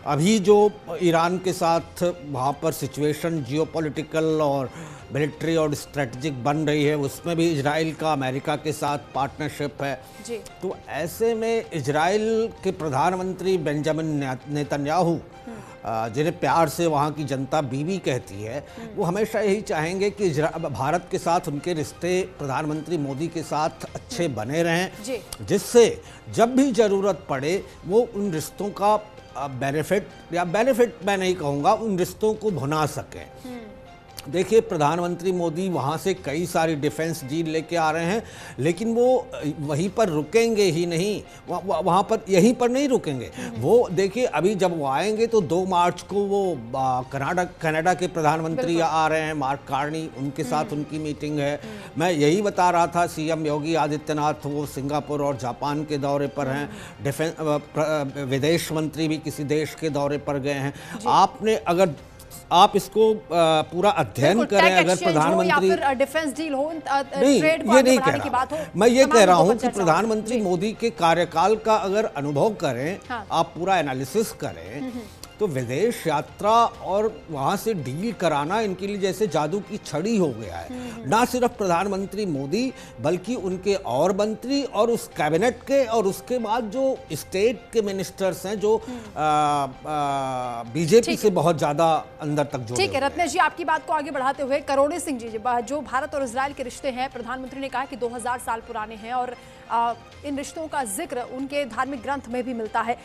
अभी जो ईरान के साथ वहाँ पर सिचुएशन जियोपॉलिटिकल और मिलिट्री और स्ट्रेटजिक बन रही है, उसमें भी इजराइल का अमेरिका के साथ पार्टनरशिप है जी। तो ऐसे में इजराइल के प्रधानमंत्री बेंजामिन नेतन्याहू, जिन्हें प्यार से वहाँ की जनता बीबी कहती है, वो हमेशा यही चाहेंगे कि भारत के साथ उनके रिश्ते प्रधानमंत्री मोदी के साथ अच्छे बने रहें, जिससे जब भी ज़रूरत पड़े वो उन रिश्तों का बेनिफिट, या बेनिफिट मैं नहीं कहूँगा, उन रिश्तों को भुना सकें। देखिए, प्रधानमंत्री मोदी वहाँ से कई सारी डिफेंस डील लेके आ रहे हैं, लेकिन वो वहीं पर रुकेंगे ही नहीं, वहाँ पर यहीं पर नहीं रुकेंगे। वो देखिए, अभी जब वो आएंगे तो 2 मार्च को वो कनाडा के प्रधानमंत्री आ रहे हैं, मार्क कार्नी, उनके साथ उनकी मीटिंग है। मैं यही बता रहा था, सीएम योगी आदित्यनाथ वो सिंगापुर और जापान के दौरे पर हैं, विदेश मंत्री भी किसी देश के दौरे पर गए हैं। आपने अगर आप इसको पूरा अध्ययन करें, अगर प्रधानमंत्री या फिर डिफेंस डील हो, नहीं, ट्रेड ये नहीं कह की बात हो, रहा, मैं ये कह रहा हूं कि चर्चा प्रधानमंत्री मोदी के कार्यकाल का अगर अनुभव करें, आप पूरा एनालिसिस करें, तो विदेश यात्रा और वहां से डील कराना इनके लिए जैसे जादू की छड़ी हो गया है। ना सिर्फ प्रधानमंत्री मोदी, बल्कि उनके और मंत्री और उस कैबिनेट के, और उसके बाद जो स्टेट के मिनिस्टर्स हैं जो बीजेपी से बहुत ज्यादा अंदर तक जुड़े। ठीक है रत्नेश जी, आपकी बात को आगे बढ़ाते हुए करोड़े सिंह जी, जो भारत और इजराइल के रिश्ते हैं, प्रधानमंत्री ने कहा कि 2000 साल पुराने हैं और इन रिश्तों का जिक्र उनके धार्मिक ग्रंथ में भी मिलता है।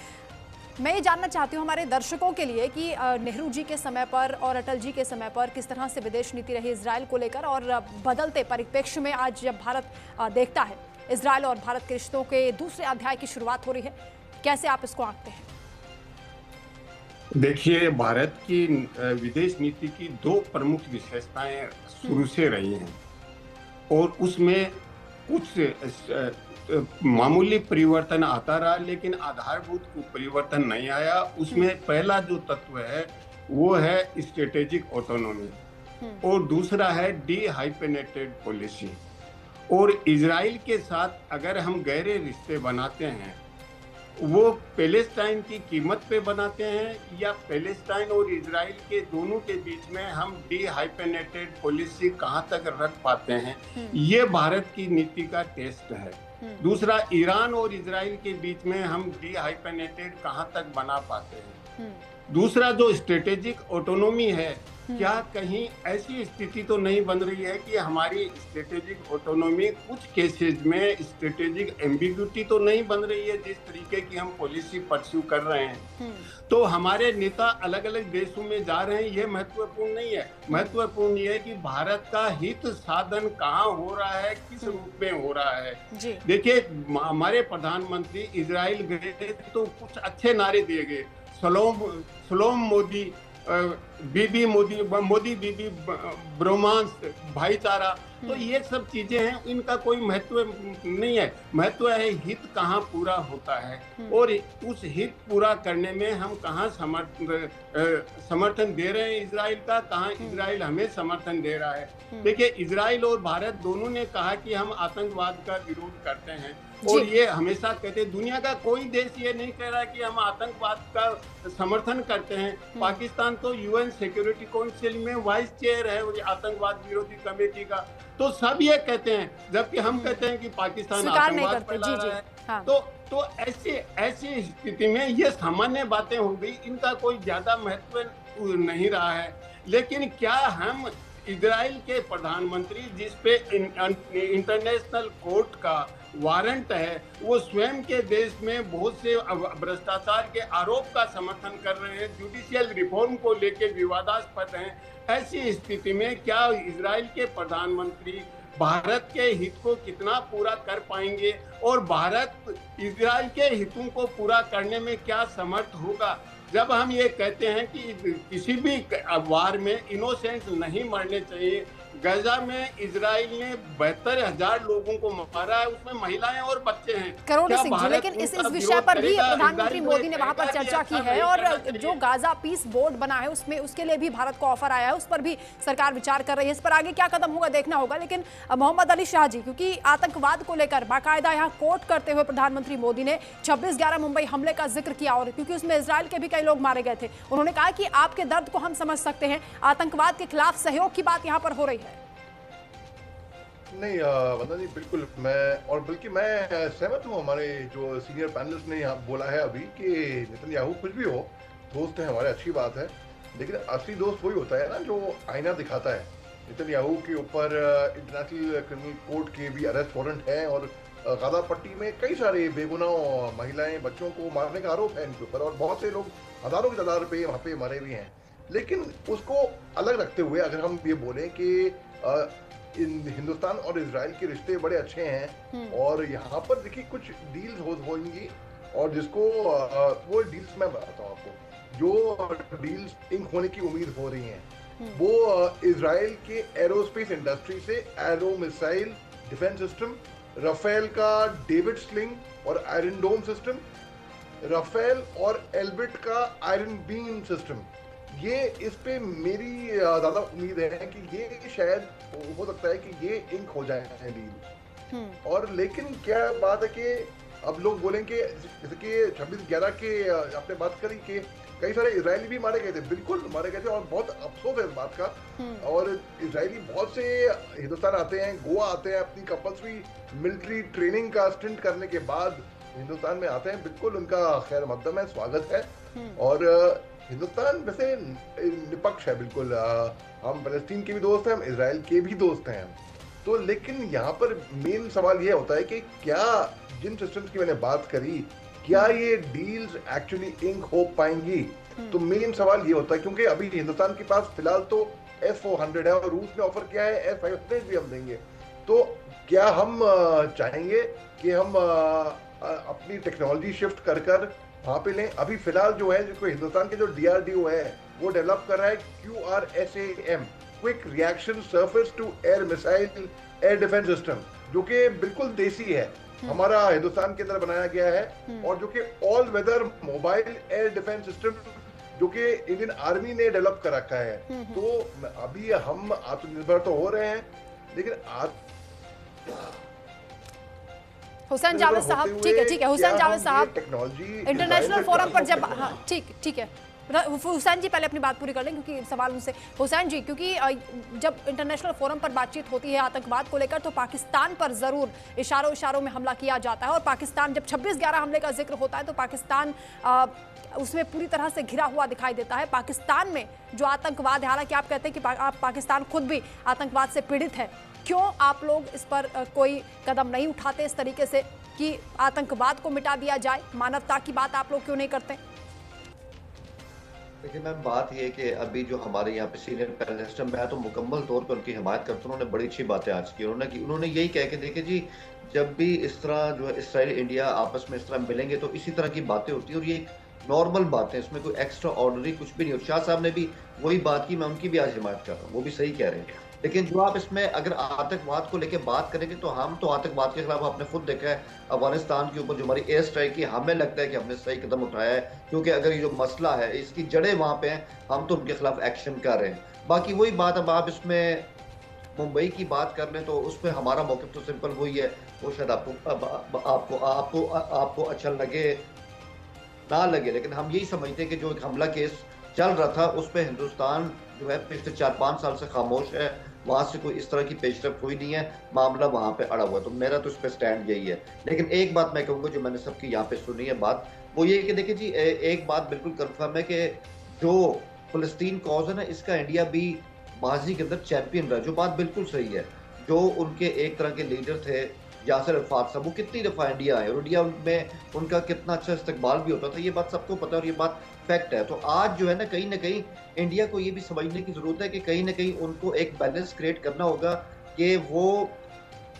मैं ये जानना चाहती हूँ हमारे दर्शकों के लिए कि नेहरू जी के समय पर और अटल जी के समय पर किस तरह से विदेश नीति रही इजराइल को लेकर, और बदलते परिप्रेक्ष्य में आज जब भारत देखता है इजराइल और भारत के रिश्तों के दूसरे अध्याय की शुरुआत हो रही है, कैसे आप इसको आंकते हैं? देखिए, भारत की विदेश नीति की 2 प्रमुख विशेषताएं शुरू से रही हैं और उसमें कुछ मामूली परिवर्तन आता रहा, लेकिन आधारभूत परिवर्तन नहीं आया। उसमें पहला जो तत्व है वो है स्ट्रेटेजिक ऑटोनॉमी और दूसरा है डीहाइफेनेटेड पॉलिसी। और इजराइल के साथ अगर हम गहरे रिश्ते बनाते हैं, वो पैलेस्टाइन की कीमत पे बनाते हैं या पैलेस्टाइन और इजराइल के दोनों के बीच में हम डीहाइफेनेटेड पॉलिसी कहाँ तक रख पाते हैं, ये भारत की नीति का टेस्ट है। दूसरा, ईरान और इजराइल के बीच में हम डीहाइफेनेटेड कहाँ तक बना पाते हैं। दूसरा जो स्ट्रेटेजिक ऑटोनॉमी है, क्या कहीं ऐसी स्थिति तो नहीं बन रही है कि हमारी स्ट्रेटेजिक ऑटोनॉमी कुछ केसेस में स्ट्रेटेजिक एम्बिग्यूटी तो नहीं बन रही है जिस तरीके की हम पॉलिसी परस्यू कर रहे हैं। तो हमारे नेता अलग अलग देशों में जा रहे हैं, ये महत्वपूर्ण नहीं है। महत्वपूर्ण ये है कि भारत का हित साधन कहाँ हो रहा है, किस रूप में हो रहा है। देखिए, हमारे प्रधानमंत्री इजराइल गए तो कुछ अच्छे नारे दिए गए, सलोम मोदी, बीबी मोदी, मोदी बीबी ब्रोमांस, भाईचारा, तो ये सब चीजें हैं, इनका कोई महत्व नहीं है। महत्व है हित कहाँ पूरा होता है और उस हित पूरा करने में हम कहाँ समर्थन दे रहे हैं इजराइल का, कहाँ इजराइल हमें समर्थन दे रहा है। देखिए, इजराइल और भारत दोनों ने कहा कि हम आतंकवाद का विरोध करते हैं और ये हमेशा कहते हैं। दुनिया का कोई देश ये नहीं कह रहा कि हम आतंकवाद का समर्थन करते हैं। पाकिस्तान तो यूएन सिक्योरिटी काउंसिल में वाइस चेयर है आतंकवाद विरोधी कमेटी का, तो सब ये कहते हैं, जबकि हम कहते हैं कि पाकिस्तान आतंकवाद फैला रहा है। हाँ। तो ऐसी स्थिति में ये सामान्य बातें हो गई, इनका कोई ज्यादा महत्व नहीं रहा है। लेकिन क्या हम इजराइल के प्रधानमंत्री, जिस पे इंटरनेशनल कोर्ट का वारंट है, वो स्वयं के देश में बहुत से भ्रष्टाचार के आरोप का समर्थन कर रहे हैं, जुडिशियल रिफॉर्म को लेकर विवादास्पद हैं, ऐसी स्थिति में क्या इजराइल के प्रधानमंत्री भारत के हित को कितना पूरा कर पाएंगे और भारत इजराइल के हितों को पूरा करने में क्या समर्थ होगा? जब हम ये कहते हैं कि किसी भी वार में इनोसेंट नहीं मरने चाहिए, गजा में इजराइल ने 72,000 लोगों को मारा है, उसमें महिलाएं और बच्चे हैं। करोड़े सिंह जी, लेकिन इस विषय पर भी प्रधानमंत्री मोदी ने वहां पर चर्चा की है और जो गाजा पीस बोर्ड बना है उसमें उसके लिए भी भारत को ऑफर आया है, उस पर भी सरकार विचार कर रही है। इस पर आगे क्या कदम होगा देखना होगा। लेकिन मोहम्मद अली शाह जी, क्योंकि आतंकवाद को लेकर बाकायदा यहाँ कोट करते हुए प्रधानमंत्री मोदी ने 26/11 मुंबई हमले का जिक्र किया और क्योंकि उसमें इजराइल के भी कई लोग मारे गए थे, उन्होंने कहा कि आपके दर्द को हम समझ सकते हैं, आतंकवाद के खिलाफ सहयोग की बात यहाँ पर हो रही है। नहीं वंदना जी, बिल्कुल बल्कि मैं सहमत हूँ। हमारे जो सीनियर पैनलिस्ट ने यहाँ बोला है अभी कि नेतन्याहू कुछ भी हो, दोस्त है हमारे, अच्छी बात है, लेकिन असली दोस्त वही होता है ना जो आईना दिखाता है। नेतन्याहू के ऊपर इंटरनेशनल क्रिमिनल कोर्ट के भी अरेस्ट वारंट है और गाजा पट्टी में कई सारे बेगुनाह महिलाएं, बच्चों को मारने का आरोप है इनके ऊपर और बहुत से लोग हजारों की तादाद पे वहाँ पे मरे भी हैं। लेकिन उसको अलग रखते हुए अगर हम ये बोलें कि हिंदुस्तान और इजराइल के रिश्ते बड़े अच्छे हैं और यहाँ पर देखिए कुछ डील्स होंगी और जिसको वो डील्स मैं बताता हूँ आपको, जो डील्स इंक होने की उम्मीद हो रही हैं वो इजराइल के एरोस्पेस इंडस्ट्री से Arrow missile defence system, Rafael का डेविड स्लिंग और आयरन डोम सिस्टम, राफेल और एल्बिट का आयरन बीम सिस्टम, ये इस पे मेरी ज्यादा उम्मीद है कि ये शायद हो सकता है कि ये इंक हो जाए डील। और लेकिन क्या बात है कि अब लोग बोलेंगे जैसे कि 26/11 के आपने बात करी कि कई सारे इजरायली भी मारे गए थे, बिल्कुल मारे गए थे और बहुत अफसोस है इस बात का। और इजरायली बहुत से हिंदुस्तान आते हैं, गोवा आते हैं, अपनी कंपल्सरी मिलिट्री ट्रेनिंग का स्टिंट करने के बाद हिंदुस्तान में आते हैं, बिल्कुल उनका खैर मकदम है, स्वागत है। और हिंदुस्तान वैसे निपक्ष है बिल्कुल, हम फलस्तीन के भी दोस्त हैं, हम इजराइल के भी दोस्त हैं। तो लेकिन यहाँ पर मेन सवाल ये होता है कि क्या जिन सिस्टम्स की मैंने बात करी क्या ये डील्स एक्चुअली इंक हो पाएंगी? तो मेन सवाल ये होता है क्योंकि अभी हिंदुस्तान के पास फिलहाल तो S-400 है और रूस ने ऑफर किया है S-500 भी हम देंगे। तो क्या हम चाहेंगे कि हम अपनी टेक्नोलॉजी शिफ्ट कर वहां पे लें? अभी फिलहाल जो है जो हिंदुस्तान के जो DRDO है वो डेवलप कर रहा है QRSAM, quick reaction surface to air missile air defence system, जो कि बिल्कुल देसी है, हमारा हिंदुस्तान के अंदर बनाया गया है और जो कि all weather mobile air defence system जो कि इंडियन आर्मी ने डेवलप कर रखा है। तो अभी हम आत्मनिर्भर तो हो रहे हैं लेकिन हुसैन जावेद साहब, ठीक है हुसैन जावेद साहब, इंटरनेशनल फोरम पर जब ठीक है हुसैन जी पहले अपनी बात पूरी कर लें क्योंकि सवाल उनसे। हुसैन जी, क्योंकि जब इंटरनेशनल फोरम पर बातचीत होती है आतंकवाद को लेकर तो पाकिस्तान पर ज़रूर इशारों में हमला किया जाता है और पाकिस्तान जब 26/11 हमले का जिक्र होता है तो पाकिस्तान उसमें पूरी तरह से घिरा हुआ दिखाई देता है। पाकिस्तान में जो आतंकवाद है, हालांकि आप कहते हैं कि पाकिस्तान खुद भी आतंकवाद से पीड़ित है, क्यों आप लोग इस पर कोई कदम नहीं उठाते इस तरीके से कि आतंकवाद को मिटा दिया जाए? मानवता की बात आप लोग क्यों नहीं करते? देखिए मैम, बात ये है कि अभी जो हमारे यहाँ पे सीनियर पैनलिस्ट हैं, मैं तो मुकम्मल तौर पर उनकी हिमायत करता हूँ। उन्होंने बड़ी अच्छी बातें आज की। उन्होंने यही कह के देखे जी, जब भी इस तरह जो है इसराइल इंडिया आपस में इस तरह मिलेंगे तो इसी तरह की बातें होती है और ये नॉर्मल बातें, इसमें कोई एक्स्ट्रा ऑर्डिनरी कुछ भी नहीं हो। शाह साहब ने भी वही बात की, मैं उनकी भी आज हिमायत कर रहा हूँ, वो भी सही कह रहे हैं। लेकिन जो आप इसमें अगर आतंकवाद को लेकर बात करेंगे तो हम तो आतंकवाद के खिलाफ आपने खुद देखा है अफगानिस्तान के ऊपर जो हमारी एयर स्ट्राइक की, हमें लगता है कि हमने सही कदम उठाया है क्योंकि अगर ये जो मसला है इसकी जड़ें वहां पे हैं, हम तो उनके खिलाफ एक्शन कर रहे हैं। बाकी वही बात, अब आप इसमें मुंबई की बात कर लें तो उसमें हमारा मौक़िफ़ तो सिंपल वही है, वो शायद आपको अच्छा लगे ना लगे, लेकिन हम यही समझते हैं कि जो एक हमला केस चल रहा था उस पर हिंदुस्तान जो है पिछले 4-5 साल से खामोश है, वहां से कोई इस तरह की पेशरफ हुई नहीं है, मामला वहां पे अड़ा हुआ है। तो मेरा तो इस पर स्टैंड यही है। लेकिन एक बात मैं कहूँगा जो मैंने सबकी यहाँ पे सुनी है बात, वो ये कि देखिए जी, एक बात बिल्कुल कन्फर्म है कि जो फलस्तीन कॉज है ना, इसका इंडिया भी माजी के अंदर चैंपियन रहा, जो बात बिल्कुल सही है। जो उनके एक तरह के लीडर थे यासिर अरफात साहब, वो कितनी दफ़ा इंडिया आए और इंडिया में उनका कितना अच्छा इस्तकबाल भी होता था, ये बात सबको पता है और ये बात फैक्ट है। तो आज जो है ना, कहीं इंडिया को ये भी समझने की ज़रूरत है कि कहीं ना कहीं उनको एक बैलेंस क्रिएट करना होगा कि वो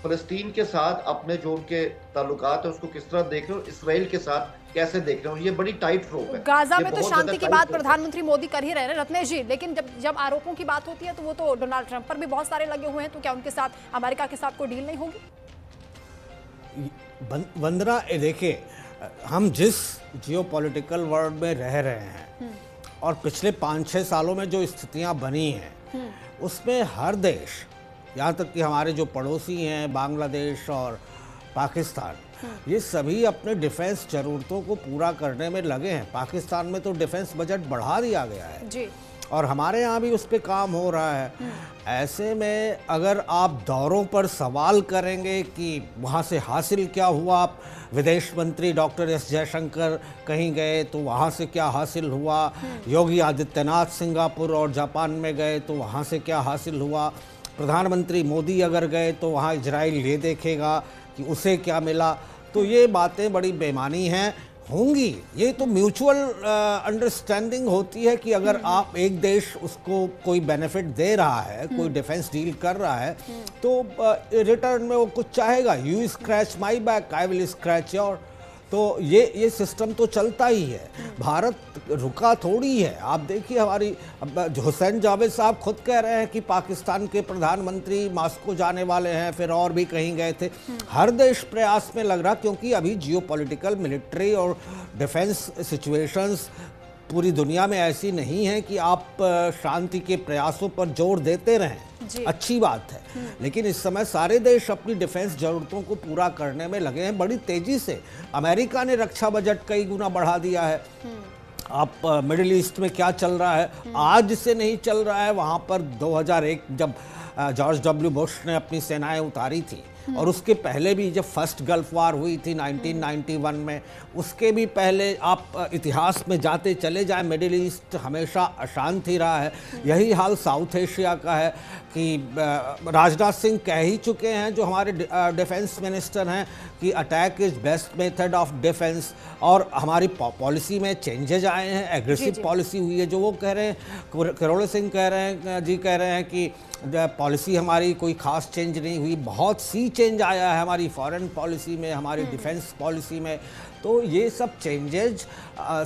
फ़लस्तीन के साथ अपने जो उनके ताल्लुकात है उसको किस तरह देख रहे हो, इसराइल के साथ कैसे देख रहे हो। ये बड़ी टाइट रोप है। गाजा में तो शांति की बात प्रधानमंत्री मोदी कर ही रहे हैं रत्नेश जी, लेकिन जब आरोपों की बात होती है तो वो तो डोनाल्ड ट्रंप पर भी बहुत सारे लगे हुए हैं, तो क्या उनके साथ अमेरिका के साथ कोई डील नहीं होगी? वंदना, देखिए हम जिस जियोपॉलिटिकल वर्ल्ड में रह रहे हैं और पिछले 5-6 सालों में जो स्थितियां बनी हैं उसमें हर देश, यहाँ तक कि हमारे जो पड़ोसी हैं बांग्लादेश और पाकिस्तान, ये सभी अपने डिफेंस ज़रूरतों को पूरा करने में लगे हैं। पाकिस्तान में तो डिफेंस बजट बढ़ा दिया गया है जी, और हमारे यहाँ भी उस पर काम हो रहा है। ऐसे में अगर आप दौरों पर सवाल करेंगे कि वहाँ से हासिल क्या हुआ, विदेश मंत्री डॉक्टर एस जयशंकर कहीं गए तो वहाँ से क्या हासिल हुआ, योगी आदित्यनाथ सिंगापुर और जापान में गए तो वहाँ से क्या हासिल हुआ, प्रधानमंत्री मोदी अगर गए तो वहाँ इजराइल ये देखेगा कि उसे क्या मिला, तो ये बातें बड़ी बेमानी हैं। होंगी। ये तो म्यूचुअल अंडरस्टैंडिंग होती है कि अगर आप एक देश उसको कोई बेनिफिट दे रहा है, कोई डिफेंस डील कर रहा है, तो रिटर्न में वो कुछ चाहेगा। You scratch my back, I will scratch your. तो ये सिस्टम तो चलता ही है। भारत रुका थोड़ी है। आप देखिए हमारी हुसैन जावेद साहब खुद कह रहे हैं कि पाकिस्तान के प्रधानमंत्री मॉस्को जाने वाले हैं, फिर और भी कहीं गए थे। हर देश प्रयास में लग रहा, क्योंकि अभी जियोपॉलिटिकल, मिलिट्री और डिफेंस सिचुएशंस पूरी दुनिया में ऐसी नहीं है कि आप शांति के प्रयासों पर जोर देते रहें। अच्छी बात है, लेकिन इस समय सारे देश अपनी डिफेंस जरूरतों को पूरा करने में लगे हैं बड़ी तेजी से। अमेरिका ने रक्षा बजट कई गुना बढ़ा दिया है। आप मिडिल ईस्ट में क्या चल रहा है, आज से नहीं चल रहा है। वहाँ पर 2001 जब जॉर्ज डब्ल्यू बुश ने अपनी सेनाएं उतारी थी, और उसके पहले भी जब फर्स्ट गल्फ वार हुई थी 1991 में, उसके भी पहले आप इतिहास में जाते चले जाएं, मिडिल ईस्ट हमेशा अशांत ही रहा है। यही हाल साउथ एशिया का है कि राजनाथ सिंह कह ही चुके हैं, जो हमारे डिफेंस मिनिस्टर हैं, कि attack is best method of defence. और हमारी पॉलिसी में चेंजेज आए हैं, एग्रेसिव पॉलिसी हुई है, जो वो कह रहे हैं। करोड़े सिंह कह रहे हैं कि पॉलिसी हमारी कोई खास चेंज नहीं हुई, बहुत सी चेंज आया है हमारी फॉरेन पॉलिसी में, हमारी डिफेंस पॉलिसी में। तो ये सब चेंजेज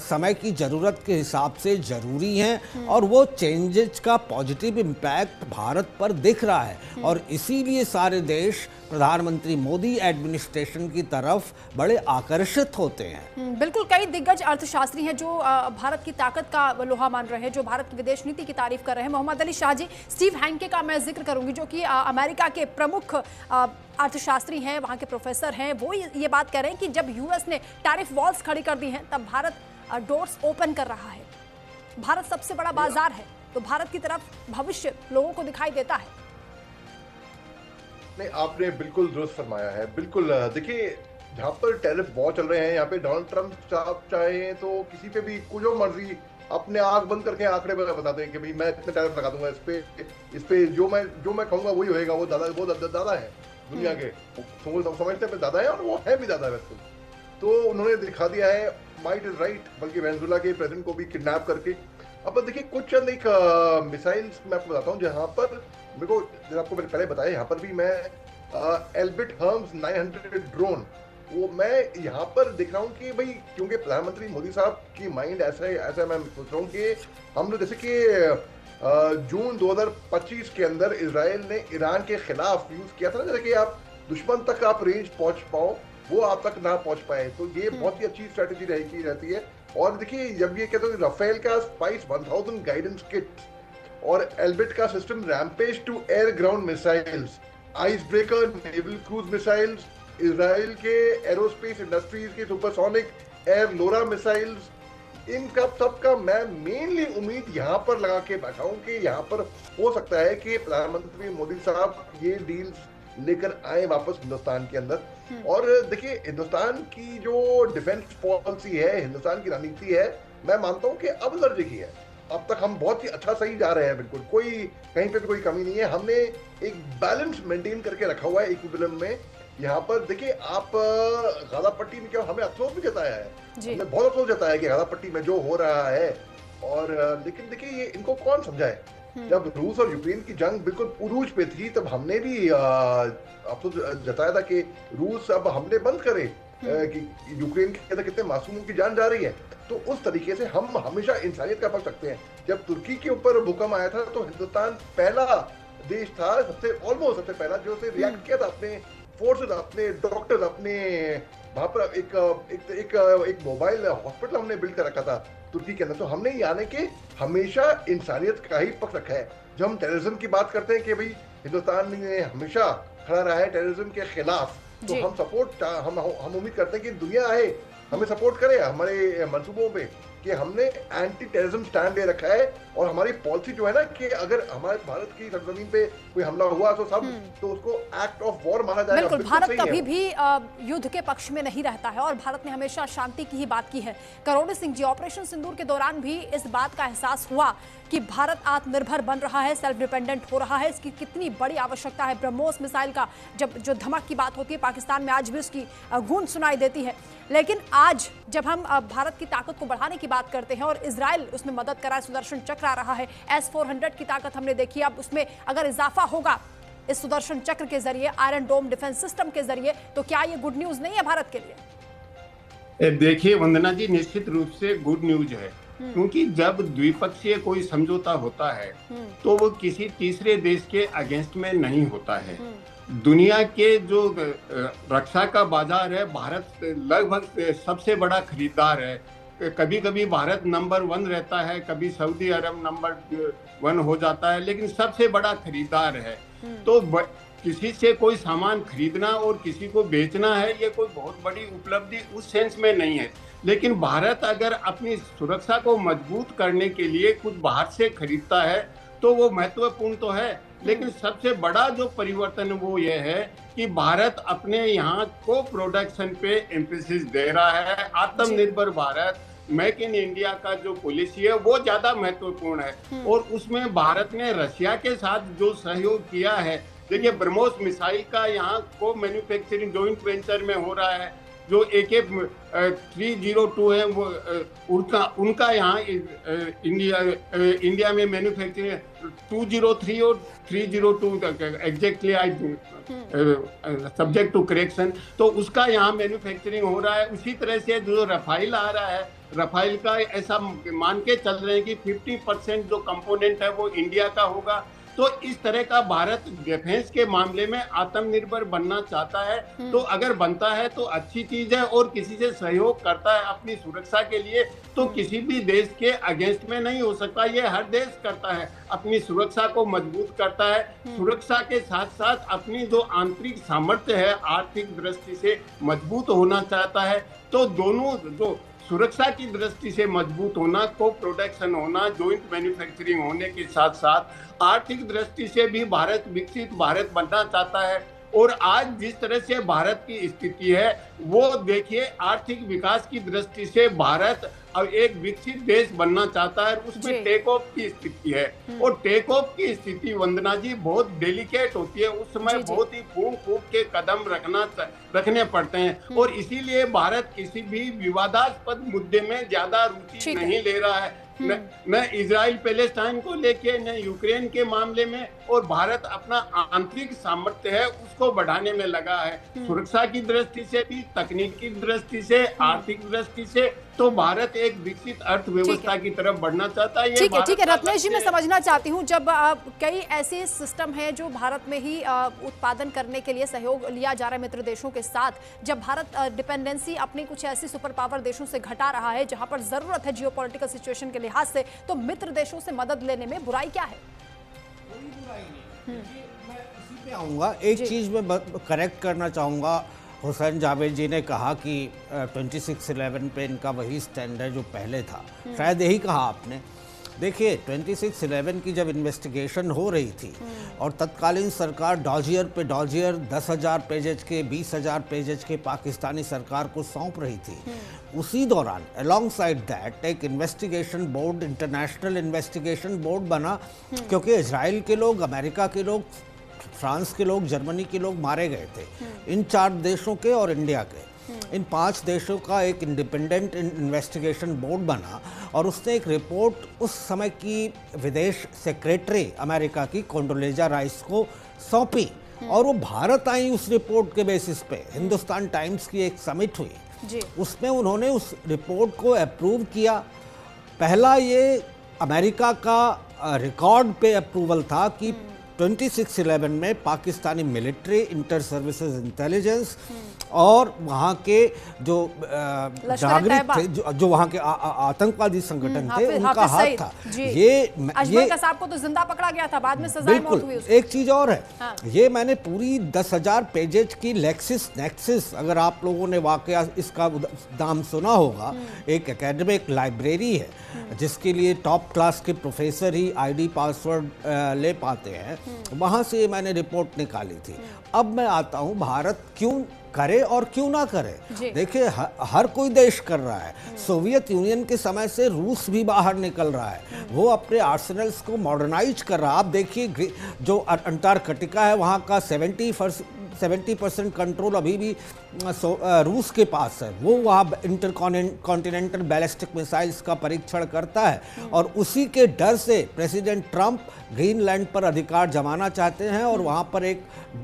समय की ज़रूरत के हिसाब से ज़रूरी हैं, और वो चेंजेज का पॉजिटिव इम्पैक्ट भारत पर दिख रहा है। और इसीलिए सारे देश प्रधानमंत्री मोदी एडमिनिस्ट्रेशन की तरफ बड़े आकर्षित होते हैं। बिल्कुल, कई दिग्गज अर्थशास्त्री हैं जो भारत की ताकत का लोहा मान रहे हैं, जो भारत की विदेश नीति की तारीफ कर रहे हैं। मोहम्मद अली शाह जी, स्टीव हैंके का मैं जिक्र करूंगी, जो कि अमेरिका के प्रमुख अर्थशास्त्री हैं, वहाँ के प्रोफेसर हैं। वो ये बात कह रहे हैं कि जब यूएस ने टैरिफ वॉल्स खड़ी कर दी हैं, तब भारत डोर्स ओपन कर रहा है। भारत सबसे बड़ा बाजार है, तो भारत की तरफ भविष्य लोगों को दिखाई देता है। नहीं, आपने बिल्कुल दुरुस्त फरमाया है। बिल्कुल, देखिए जहाँ पर टैरिफ वॉर चल रहे हैं, यहाँ पे डोनाल्ड ट्रंप साहब चाहे तो किसी पे भी जो मर्जी अपने आंख बंद करके आंकड़े बता दें कि भाई मैं इतने टैरिफ लगा दूंगा, इस पे जो मैं कहूंगा वही होएगा। वो दादा है दुनिया के, समझते हैं दादा है, और वो है भी दादा वैसे। तो उन्होंने दिखा दिया है माइट इज राइट, बल्कि वेनेजुएला के प्रेसिडेंट को भी किडनैप करके। अब देखिए कुछ चंद एक मिसाइल्स मैं आपको बताता हूँ, जहाँ पर मेरे को, जैसे आपको मैंने पहले बताया, यहाँ पर भी मैं एल्बिट हर्म्स 900 ड्रोन, वो मैं यहाँ पर देख रहा हूँ कि भाई, क्योंकि प्रधानमंत्री मोदी साहब की माइंड ऐसा मैं सोच रहा हूँ कि हम लोग, जैसे कि जून 2025 के अंदर इजराइल ने ईरान के खिलाफ यूज किया था ना, जैसे कि आप दुश्मन तक आप रेंज पहुंच पाओ, वो आप तक ना पहुंच पाए। तो ये बहुत ही अच्छी स्ट्रेटेजी रहती है। और देखिए, जब ये कहते हैं राफेल का स्पाइस 1000 गाइडेंस किट और एल्बिट का system Rampage to air ground missiles, ice breaker naval cruise missiles, Israel के एरोस्पेस इंडस्ट्रीज के सुपरसोनिक एयर लोरा मिसाइल्स, इनका सबका मैं मेनली उम्मीद यहाँ पर लगा के बैठा हूँ कि यहाँ पर हो सकता है कि प्रधानमंत्री मोदी साहब ये डील्स लेकर आए वापस हिंदुस्तान के अंदर। और देखिए, हिंदुस्तान की जो डिफेंस पॉलिसी है, हिंदुस्तान की रणनीति है, मैं मानता हूँ कि अब दर्जे की है। अब तक हम बहुत ही अच्छा सही जा रहे हैं, बिल्कुल कोई कहीं पे भी कोई कमी नहीं है। हमने एक बैलेंस मेंटेन करके रखा हुआ है इक्विलिब्रियम में। यहाँ पर देखिए, आप गाजा पट्टी में क्या, हमें अफसोस भी जताया है, हमने बहुत अफसोस जताया है कि गाजा पट्टी में जो हो रहा है। और लेकिन देखिए, ये इनको कौन समझाए। जब रूस और यूक्रेन की जंग बिल्कुल उरूज पे थी, तब हमने भी अफसोस जताया था कि रूस अब हमले बंद करे, कि यूक्रेन के अंदर कितने मासूमों की जान जा रही है। तो उस तरीके से हम हमेशा इंसानियत का पक्ष रखते हैं। जब तुर्की के ऊपर भूकंप आया था, तो हिंदुस्तान पहला देश था, ऑलमोस्ट सबसे पहला, जो उसे रिएक्ट किया था। अपने फोर्सेस, अपने डॉक्टर्स, अपने वहां पर एक मोबाइल हॉस्पिटल हमने बिल्ड कर रखा था तुर्की के अंदर। तो हमने यानी कि हमेशा इंसानियत का ही पक्ष रखा है। जब हम टेररिज्म की बात करते हैं कि भाई हिंदुस्तान ने हमेशा खड़ा रहा है टेररिज्म के खिलाफ, तो हम सपोर्ट, हम उम्मीद करते हैं कि दुनिया आए, हमें सपोर्ट करे हमारे मंसूबों पे। कि हमने एंटी टेररिज्म स्टैंड ले रखा है और हमारी पॉलिसी जो है ना कि अगर हमारे भारत की सरजमीन पे कोई हमला हुआ तो उसको एक्ट ऑफ वॉर माना जाएगा। बिल्कुल, भारत कभी भी युद्ध के पक्ष में नहीं रहता है और भारत ने हमेशा शांति की ही बात की है। करोड़े सिंह जी, ऑपरेशन सिंदूर के दौरान भी इस बात का एहसास हुआ कि भारत आत्मनिर्भर बन रहा है, सेल्फ डिपेंडेंट हो रहा है। इसकी कितनी बड़ी आवश्यकता है। ब्रह्मोस मिसाइल का जब जो धमक की बात होती है पाकिस्तान में, आज भी उसकी गूंज सुनाई देती है। लेकिन आज जब हम भारत की ताकत को बढ़ाने की बात करते हैं और इजराइल उसमें मदद कर रहा है, सुदर्शन चक्र आ रहा है, S-400 की ताकत हमने देखी, अब उसमें अगर इजाफा होगा इस सुदर्शन चक्र के जरिए, आयरन डोम डिफेंस सिस्टम के जरिए, तो क्या ये गुड न्यूज नहीं है भारत के लिए? देखिए वंदना जी, निश्चित रूप से गुड न्यूज है, क्योंकि जब द्विपक्षीय कोई समझौता होता है तो वो किसी तीसरे देश के अगेंस्ट में नहीं होता है। दुनिया के जो रक्षा का बाजार है, भारत लगभग सबसे बड़ा खरीदार है। कभी कभी भारत नंबर 1 रहता है, कभी सऊदी अरब नंबर 1 हो जाता है, लेकिन सबसे बड़ा खरीदार है। तो किसी से कोई सामान खरीदना और किसी को बेचना है, ये कोई बहुत बड़ी उपलब्धि उस सेंस में नहीं है। लेकिन भारत अगर अपनी सुरक्षा को मजबूत करने के लिए कुछ बाहर से खरीदता है तो वो महत्वपूर्ण तो है, लेकिन सबसे बड़ा जो परिवर्तन वो ये है कि भारत अपने यहाँ को प्रोडक्शन पे एम्फेसिस दे रहा है। आत्मनिर्भर भारत, मेक इन इंडिया का जो पॉलिसी है वो ज्यादा महत्वपूर्ण है। और उसमें भारत ने रशिया के साथ जो सहयोग किया है, देखिए ब्रह्मोस मिसाइल का यहाँ को मैन्युफैक्चरिंग जॉइंट वेंचर में हो रहा है। जो AK-302 है वो उनका यहाँ इंडिया में मैन्युफैक्चरिंग 203 और 302 एग्जैक्टली सब्जेक्ट टू करेक्शन, तो उसका यहाँ मैन्युफैक्चरिंग हो रहा है। उसी तरह से जो रफाइल आ रहा है, रफाइल का ऐसा मान के चल रहे हैं कि 50% जो कंपोनेंट है वो इंडिया का होगा। तो इस तरह का भारत डिफेंस के मामले में आत्मनिर्भर बनना चाहता है। तो अगर बनता है तो अच्छी चीज है, और किसी से सहयोग करता है अपनी सुरक्षा के लिए तो किसी भी देश के अगेंस्ट में नहीं हो सकता। ये हर देश करता है, अपनी सुरक्षा को मजबूत करता है। सुरक्षा के साथ साथ अपनी जो आंतरिक सामर्थ्य है, आर्थिक दृष्टि से मजबूत होना चाहता है। तो दोनों जो सुरक्षा की दृष्टि से मजबूत होना, को प्रोडक्शन होना, जॉइंट मैन्युफैक्चरिंग होने के साथ साथ आर्थिक दृष्टि से भी भारत विकसित भारत बनना चाहता है। और आज जिस तरह से भारत की स्थिति है वो देखिए, आर्थिक विकास की दृष्टि से भारत अब एक विकसित देश बनना चाहता है। उसमें टेक ऑफ की स्थिति है, और टेक ऑफ की स्थिति वंदना जी बहुत डेलिकेट होती है। उस समय बहुत ही फूंक के कदम रखने पड़ते हैं, और इसीलिए भारत किसी भी विवादास्पद मुद्दे में ज्यादा रुचि नहीं ले रहा है, न इजराइल पैलेस्टाइन को लेके, न यूक्रेन के मामले में। और भारत अपना आंतरिक सामर्थ्य है उसको बढ़ाने में लगा है, सुरक्षा की दृष्टि से भी, तकनीकी दृष्टि से, आर्थिक दृष्टि से। तो भारत एक विकसित अर्थव्यवस्था की तरफ बढ़ना चाहता है। ठीक है रत्नेश जी, मैं समझना चाहती हूँ, जब कई ऐसे सिस्टम हैं जो भारत में ही उत्पादन करने के लिए सहयोग लिया जा रहा है मित्र देशों के साथ, जब भारत डिपेंडेंसी अपनी कुछ ऐसी सुपर पावर देशों से घटा रहा है जहां पर जरूरत है जियोपॉलिटिकल सिचुएशन के लिहाज से, तो मित्र देशों से मदद लेने में बुराई क्या है? कोई बुराई नहीं। मैं इसी पे आऊँगा, एक चीज़ मैं करेक्ट करना चाहूँगा। हुसैन जावेद जी ने कहा कि 2611 पे इनका वही स्टैंड है जो पहले था, शायद यही कहा आपने। देखिए 2611 की जब इन्वेस्टिगेशन हो रही थी और तत्कालीन सरकार डॉजियर पे डॉजियर 10,000 पेजेज के, 20,000 पेजेज के पाकिस्तानी सरकार को सौंप रही थी, उसी दौरान अलॉन्ग साइड दैट एक investigation board, international investigation board बना, क्योंकि इजराइल के लोग, अमेरिका के लोग, फ्रांस के लोग, जर्मनी के लोग मारे गए थे। इन 4 देशों के और इंडिया के, इन 5 देशों का एक इंडिपेंडेंट इन्वेस्टिगेशन बोर्ड बना, और उसने एक रिपोर्ट उस समय की विदेश सेक्रेटरी अमेरिका की कोंडोलेजा राइस को सौंपी, और वो भारत आई उस रिपोर्ट के बेसिस पे। हिंदुस्तान टाइम्स की एक समिट हुई, उसमें उन्होंने उस रिपोर्ट को अप्रूव किया। पहला ये अमेरिका का रिकॉर्ड पे अप्रूवल था कि 2611 में Pakistani military, inter services intelligence और वहाँ के जो नागरिक थे, जो वहाँ के आतंकवादी संगठन थे, उनका हाथ था। ये अजमल कसाब को तो जिंदा पकड़ा गया था, बाद में सजा मौत हुई उसको। एक चीज और है, ये मैंने पूरी 10,000 पेजेज की लेक्सिस नेक्सिस, अगर आप लोगों ने वाकया इसका नाम सुना होगा, एक एकेडमिक लाइब्रेरी है जिसके लिए टॉप क्लास के प्रोफेसर ही आईडी पासवर्ड ले पाते हैं, वहाँ से मैंने रिपोर्ट निकाली थी। अब मैं आता हूँ भारत क्यों करे और क्यों ना करे। देखिए हर कोई देश कर रहा है। सोवियत यूनियन के समय से रूस भी बाहर निकल रहा है, वो अपने आर्सेनल्स को मॉडर्नाइज कर रहा है। आप देखिए जो अंटार्कटिका है वहाँ का 70% कंट्रोल अभी भी रूस के पास है। वो वहाँ इंटरकॉन्टिनेंटल बैलिस्टिक मिसाइल्स का परीक्षण करता है और उसी के डर से प्रेसिडेंट ट्रंप ग्रीनलैंड पर अधिकार जमाना चाहते हैं और वहाँ पर एक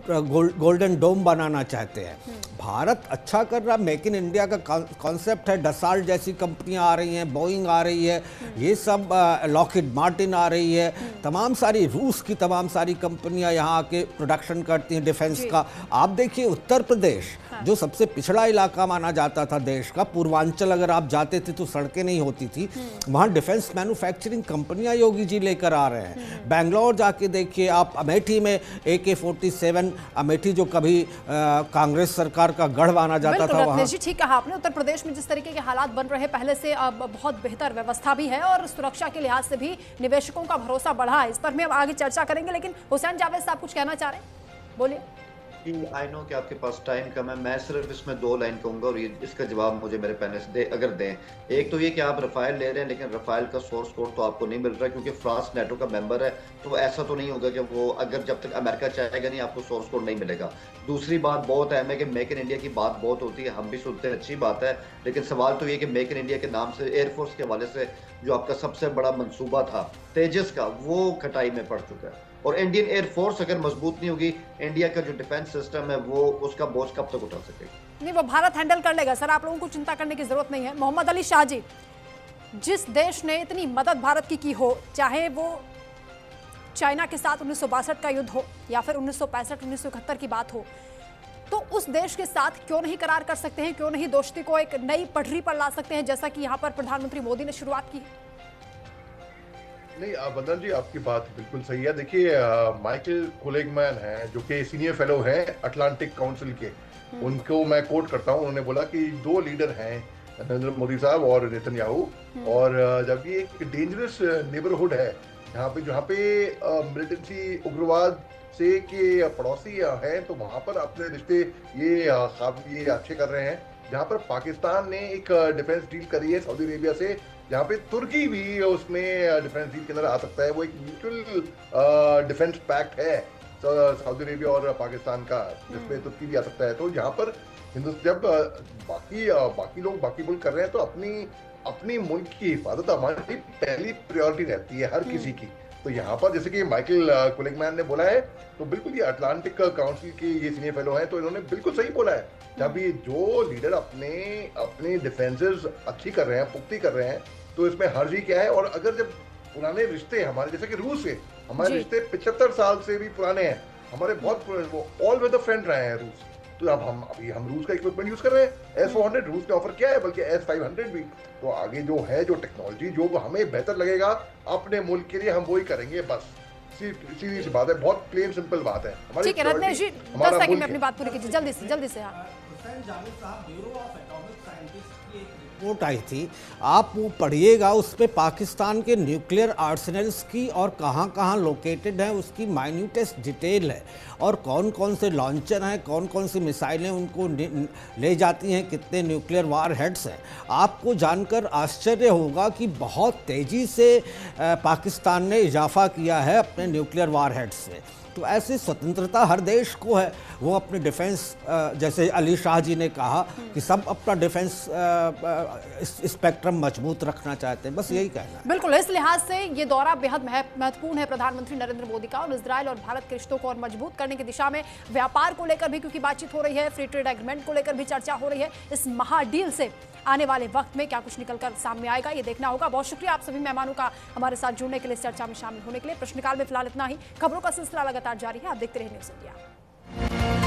गोल्डन डोम बनाना चाहते हैं। भारत अच्छा कर रहा, मेक इन इंडिया का कॉन्सेप्ट है, डसाल्ट जैसी कंपनियां आ रही हैं, बोइंग आ रही है, ये सब लॉकहीड मार्टिन आ रही है, तमाम सारी रूस की तमाम सारी कंपनियां यहाँ आके प्रोडक्शन करती हैं डिफेंस का। आप देखिए उत्तर प्रदेश जो सबसे पिछड़ा इलाका माना जाता था देश का, पूर्वांचल अगर आप जाते थे तो सड़कें नहीं होती थी, वहाँ डिफेंस मैन्युफैक्चरिंग कंपनियां योगी जी लेकर आ रहे हैं। बेंगलोर जाके देखिए आप, अमेठी में AK-47, अमेठी जो कभी कांग्रेस सरकार का गढ़ माना जाता था वहाँ। जी ठीक कहा आपने, उत्तर प्रदेश में जिस तरीके के हालात बन रहे हैं पहले से अब बहुत बेहतर व्यवस्था भी है और सुरक्षा के लिहाज से भी निवेशकों का भरोसा बढ़ा है। इस पर हम आगे चर्चा करेंगे, लेकिन हुसैन जावेद साहब कुछ कहना चाह रहे हैं, बोलिए। आई नो कि आपके पास टाइम कम है, मैं सिर्फ इसमें 2 लाइन कहूंगा और इसका जवाब मुझे मेरे पैनल से अगर दें। एक तो ये कि आप रफाइल ले रहे हैं, लेकिन रफाइल का सोर्स कोड तो आपको नहीं मिल रहा, क्योंकि फ्रांस नेटो का मेंबर है, तो ऐसा तो नहीं होगा कि वो अगर जब तक अमेरिका चाहेगा नहीं आपको सोर्स कोड नहीं मिलेगा। दूसरी बात बहुत अहम है कि मेक इन इंडिया की बात बहुत होती है, हम भी सुनते हैं, अच्छी बात है, लेकिन सवाल तो ये कि मेक इन इंडिया के नाम से एयरफोर्स के हवाले से जो आपका सबसे बड़ा मंसूबा था तेजस का, वो खटाई में पड़ चुका है। और इंडियन एयरफोर्स अगर मजबूत नहीं होगी, इंडिया का जो डिफेंस सिस्टम है वो उसका बोझ कब तक उठा सकेगा? नहीं, वो भारत हैंडल कर लेगा सर, आप लोगों को चिंता करने की जरूरत नहीं है। मोहम्मद अली शाह जी, जिस देश ने इतनी मदद भारत की हो, चाहे वो चाइना के साथ 1962 का युद्ध हो या फिर 1965-1971 की बात हो, तो उस देश के साथ क्यों नहीं करार कर सकते हैं, क्यों नहीं दोस्ती को एक नई पटरी पर ला सकते हैं, जैसा कि यहाँ पर प्रधानमंत्री मोदी ने शुरुआत की है? नहीं वंदना जी, आपकी बात बिल्कुल सही है। देखिए माइकल कोलेगमैन है जो कि सीनियर फेलो हैं अटलांटिक काउंसिल के, उनको मैं कोट करता हूं, उन्होंने बोला कि 2 लीडर हैं, नरेंद्र मोदी साहब और नेतन्याहू, और जब ये एक डेंजरस नेबरहुड है जहाँ पे मिलिटेंसी उग्रवाद से के पड़ोसी हैं, तो वहाँ पर अपने रिश्ते ये अच्छे कर रहे हैं। जहाँ पर पाकिस्तान ने एक डिफेंस डील करी है सऊदी अरेबिया से, जहाँ पे तुर्की भी उसमें डिफेंस डील के अंदर आ सकता है, वो एक म्यूचुअल डिफेंस पैक्ट है सऊदी अरेबिया और पाकिस्तान का, जिसमें तुर्की भी आ सकता है। तो यहाँ पर जब बाकी लोग बाकी मुल्क कर रहे हैं, तो अपनी मुल्क की हिफाजत हमारी पहली प्रायोरिटी रहती है हर किसी की। तो यहाँ पर जैसे कि माइकल कोलेगमैन ने बोला है, तो बिल्कुल ये अटलांटिक काउंसिल के ये सीनियर फेलो हैं, तो इन्होंने बिल्कुल सही बोला है। जब ये जो लीडर अपने डिफेंसेस अच्छी कर रहे हैं, पुख्ती कर रहे हैं, तो इसमें हर्ज ही क्या है। और अगर जब पुराने रिश्ते हमारे, जैसे कि रूस से हमारे रिश्ते 75 साल से भी पुराने हैं, हमारे बहुत ऑल वेदर फ्रेंड रहे हैं रूस, तो अब हम रूस का इक्विपमेंट यूज कर रहे हैं। S-400 रूस ने ऑफर किया है, बल्कि S-500 भी। तो आगे जो टेक्नोलॉजी जो हमें बेहतर लगेगा अपने मुल्क के लिए, हम वही करेंगे, बस सीधी सी बात है, बहुत प्लेन सिंपल बात है। ठीक है रत्नेश जी, 10 सेकंड में अपनी बात पूरी कीजिए, जल्दी से। रिपोर्ट आई थी, आप वो पढ़िएगा, उस पर पाकिस्तान के न्यूक्लियर आर्सेनल्स की और कहाँ कहाँ लोकेटेड हैं उसकी माइन्यूटेस्ट डिटेल है, और कौन कौन से लॉन्चर हैं, कौन कौन सी मिसाइलें उनको ले जाती हैं, कितने न्यूक्लियर वार हेड्स हैं। आपको जानकर आश्चर्य होगा कि बहुत तेज़ी से पाकिस्तान ने इजाफा किया है अपने न्यूक्लियर वार हेड्स में। तो ऐसी स्वतंत्रता हर देश को है, वो अपने डिफेंस, जैसे अली शाह जी ने कहा कि सब अपना डिफेंस स्पेक्ट्रम मजबूत रखना चाहते हैं, बस यही कहना है। बिल्कुल, इस लिहाज से ये दौरा बेहद महत्वपूर्ण है प्रधानमंत्री नरेंद्र मोदी का, और इजराइल और भारत के रिश्तों को और मजबूत करने की दिशा में व्यापार को लेकर भी क्योंकि बातचीत हो रही है, फ्री ट्रेड एग्रीमेंट को लेकर भी चर्चा हो रही है। इस महाडील से आने वाले वक्त में क्या कुछ निकलकर सामने आएगा, ये देखना होगा। बहुत शुक्रिया आप सभी मेहमानों का हमारे साथ जुड़ने के लिए, इस चर्चा में शामिल होने के लिए। प्रश्नकाल में फिलहाल इतना ही, खबरों का सिलसिला लगातार जारी है, आप देखते रहिए न्यूज़ इंडिया।